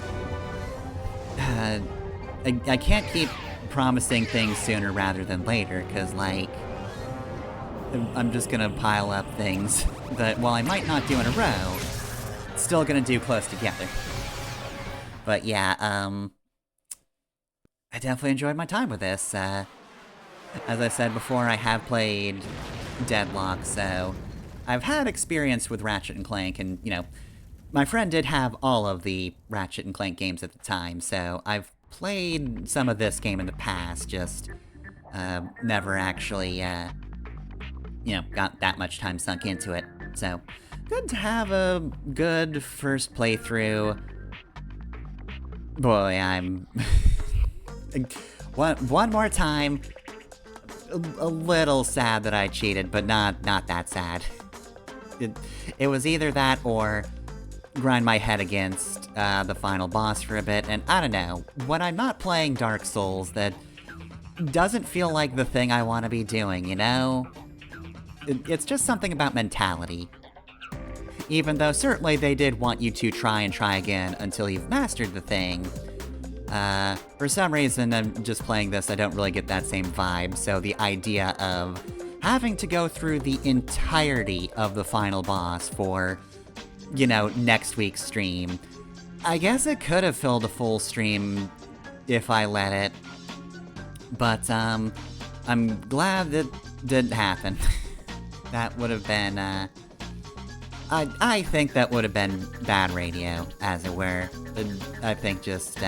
I can't keep promising things sooner rather than later, because, like, I'm just gonna pile up things that, while I might not do in a row, still gonna do close together. But yeah, I definitely enjoyed my time with this. As I said before, I have played Deadlock, so I've had experience with Ratchet and Clank, and, you know, my friend did have all of the Ratchet and Clank games at the time, so I've played some of this game in the past, just never actually, you know, got that much time sunk into it. So, good to have a good first playthrough. Boy, I'm... one more time, a little sad that I cheated, but not that sad. It was either that or grind my head against the final boss for a bit, and I don't know, when I'm not playing Dark Souls, that doesn't feel like the thing I want to be doing, you know? It's just something about mentality. Even though certainly they did want you to try and try again until you've mastered the thing, for some reason I'm just playing this, I don't really get that same vibe, so the idea of having to go through the entirety of the final boss for, you know, next week's stream, I guess it could have filled a full stream if I let it, but I'm glad that didn't happen. That would have been, I think that would have been bad radio, as it were. I think just,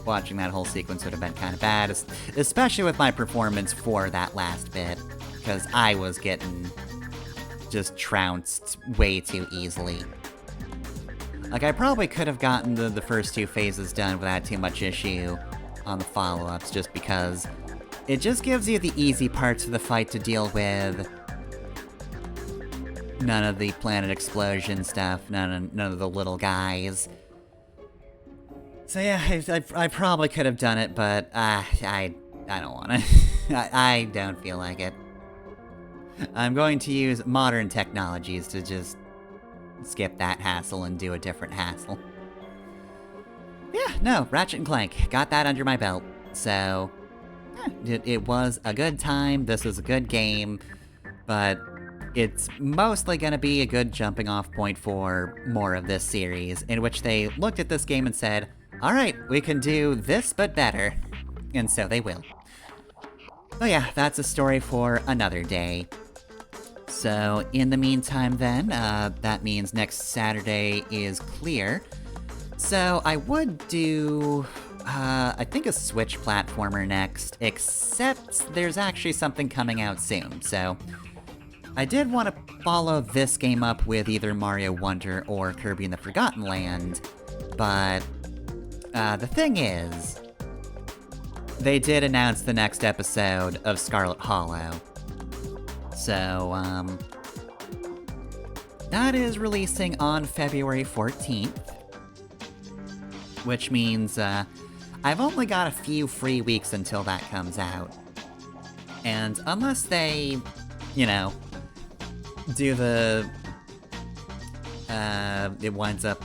watching that whole sequence would have been kind of bad, especially with my performance for that last bit, because I was getting just trounced way too easily. Like, I probably could have gotten the first two phases done without too much issue on the follow-ups, just because it just gives you the easy parts of the fight to deal with. None of the planet explosion stuff, none of the little guys. So yeah, I probably could have done it, but I don't want to. I don't feel like it. I'm going to use modern technologies to just skip that hassle and do a different hassle. Yeah, no, Ratchet and Clank, got that under my belt, so it was a good time, this was a good game, but it's mostly gonna be a good jumping off point for more of this series, in which they looked at this game and said, alright, we can do this but better, and so they will. Oh yeah, that's a story for another day. So, in the meantime then, that means next Saturday is clear. So, I would do, I think a Switch platformer next, except there's actually something coming out soon, so I did want to follow this game up with either Mario Wonder or Kirby in the Forgotten Land, but the thing is, they did announce the next episode of Scarlet Hollow. So, that is releasing on February 14th, which means, I've only got a few free weeks until that comes out. And unless they, you know, do the, it winds up,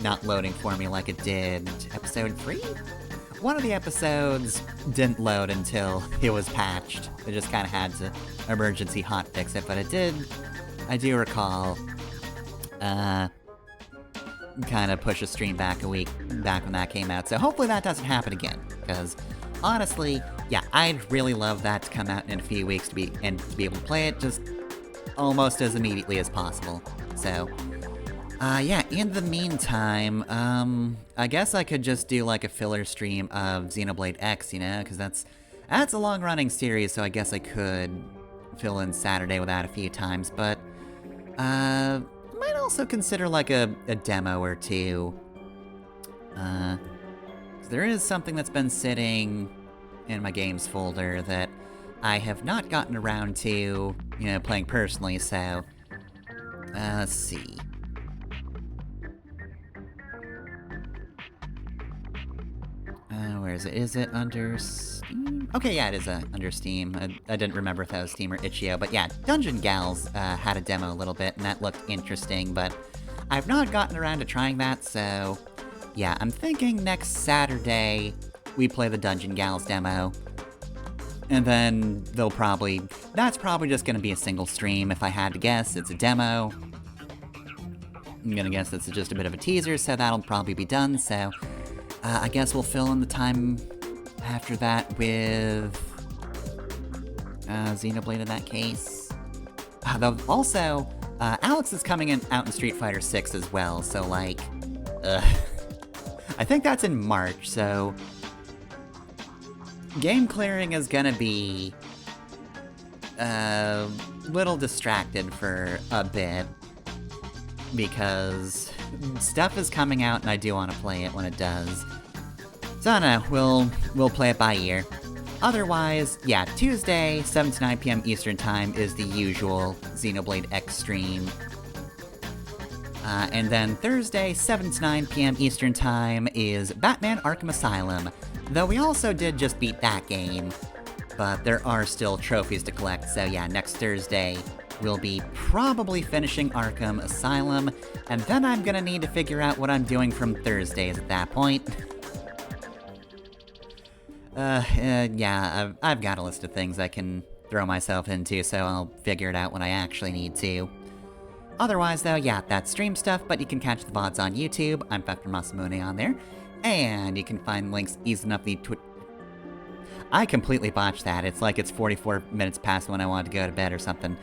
not loading for me like it did episode 3? One of the episodes didn't load until it was patched. They just kind of had to emergency hotfix it, but it did, I do recall, kind of push a stream back a week back when that came out. So hopefully that doesn't happen again, because honestly, yeah, I'd really love that to come out in a few weeks to be able to play it just almost as immediately as possible. So, yeah, in the meantime, I guess I could just do like a filler stream of Xenoblade X, you know, because that's a long-running series, so I guess I could fill in Saturday with that a few times, but, might also consider like a demo or two. there is something that's been sitting in my games folder that I have not gotten around to, playing personally, so... let's see. Where is it? Is it under Steam? Okay, yeah, it is under Steam. I didn't remember if that was Steam or itch.io, but yeah, Dungeon Gals had a demo a little bit, and that looked interesting, but I've not gotten around to trying that, so... Yeah, I'm thinking next Saturday we play the Dungeon Gals demo. And then that's probably just gonna be a single stream if I had to guess. It's a demo. I'm gonna guess it's just a bit of a teaser, so that'll probably be done, so... I guess we'll fill in the time after that with... Xenoblade in that case. Though also, Alex is coming out in Street Fighter 6 as well, so like... I think that's in March, so... Game clearing is gonna be... little distracted for a bit. Because stuff is coming out and I do want to play it when it does. So I don't know, we'll play it by ear. Otherwise, yeah, Tuesday, 7 to 9 p.m. Eastern Time is the usual Xenoblade X stream. And then Thursday, 7 to 9 p.m. Eastern Time is Batman Arkham Asylum. Though we also did just beat that game, but there are still trophies to collect, so yeah, next Thursday we'll be probably finishing Arkham Asylum, and then I'm gonna need to figure out what I'm doing from Thursdays at that point. Yeah, I've got a list of things I can throw myself into, so I'll figure it out when I actually need to. Otherwise, though, yeah, that's stream stuff, but you can catch the VODs on YouTube. I'm Pepper Masamune on there, and you can find links easy enough the I completely botched that. It's like it's 44 minutes past when I wanted to go to bed or something.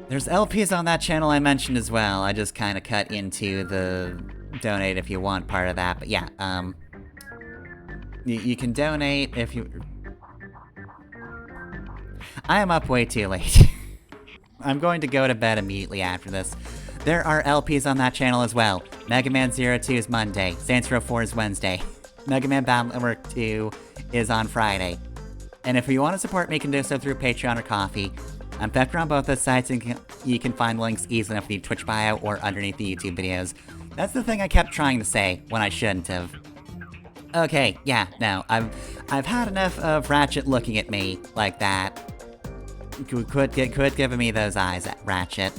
There's LPs on that channel I mentioned as well. I just kind of cut into the donate if you want part of that, but yeah, you can donate if you... I am up way too late. I'm going to go to bed immediately after this. There are LPs on that channel as well. Mega Man 02 is Monday. Saints Row 4 is Wednesday. Mega Man Battle Network 2 is on Friday. And if you want to support me, you can do so through Patreon or Ko-fi. I'm Pepper on both those sites, and you can find links easily enough in the Twitch bio or underneath the YouTube videos. That's the thing I kept trying to say when I shouldn't have. Okay, yeah, no, I've had enough of Ratchet looking at me like that. Quit giving me those eyes, Ratchet.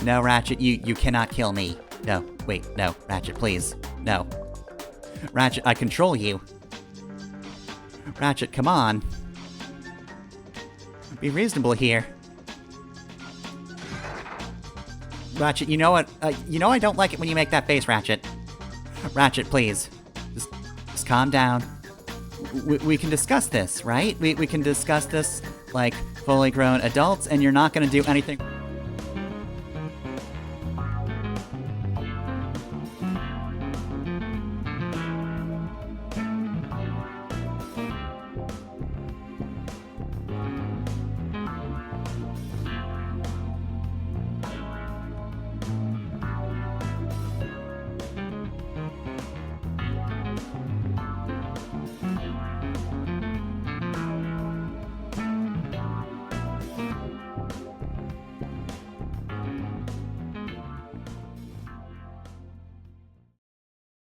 No, Ratchet, you cannot kill me. No, wait, no, Ratchet, please. No. Ratchet, I control you. Ratchet, come on. Be reasonable here. Ratchet, you know what? You know I don't like it when you make that face, Ratchet. Ratchet, please. Just calm down. We can discuss this, right? We can discuss this like fully grown adults, and you're not gonna do anything...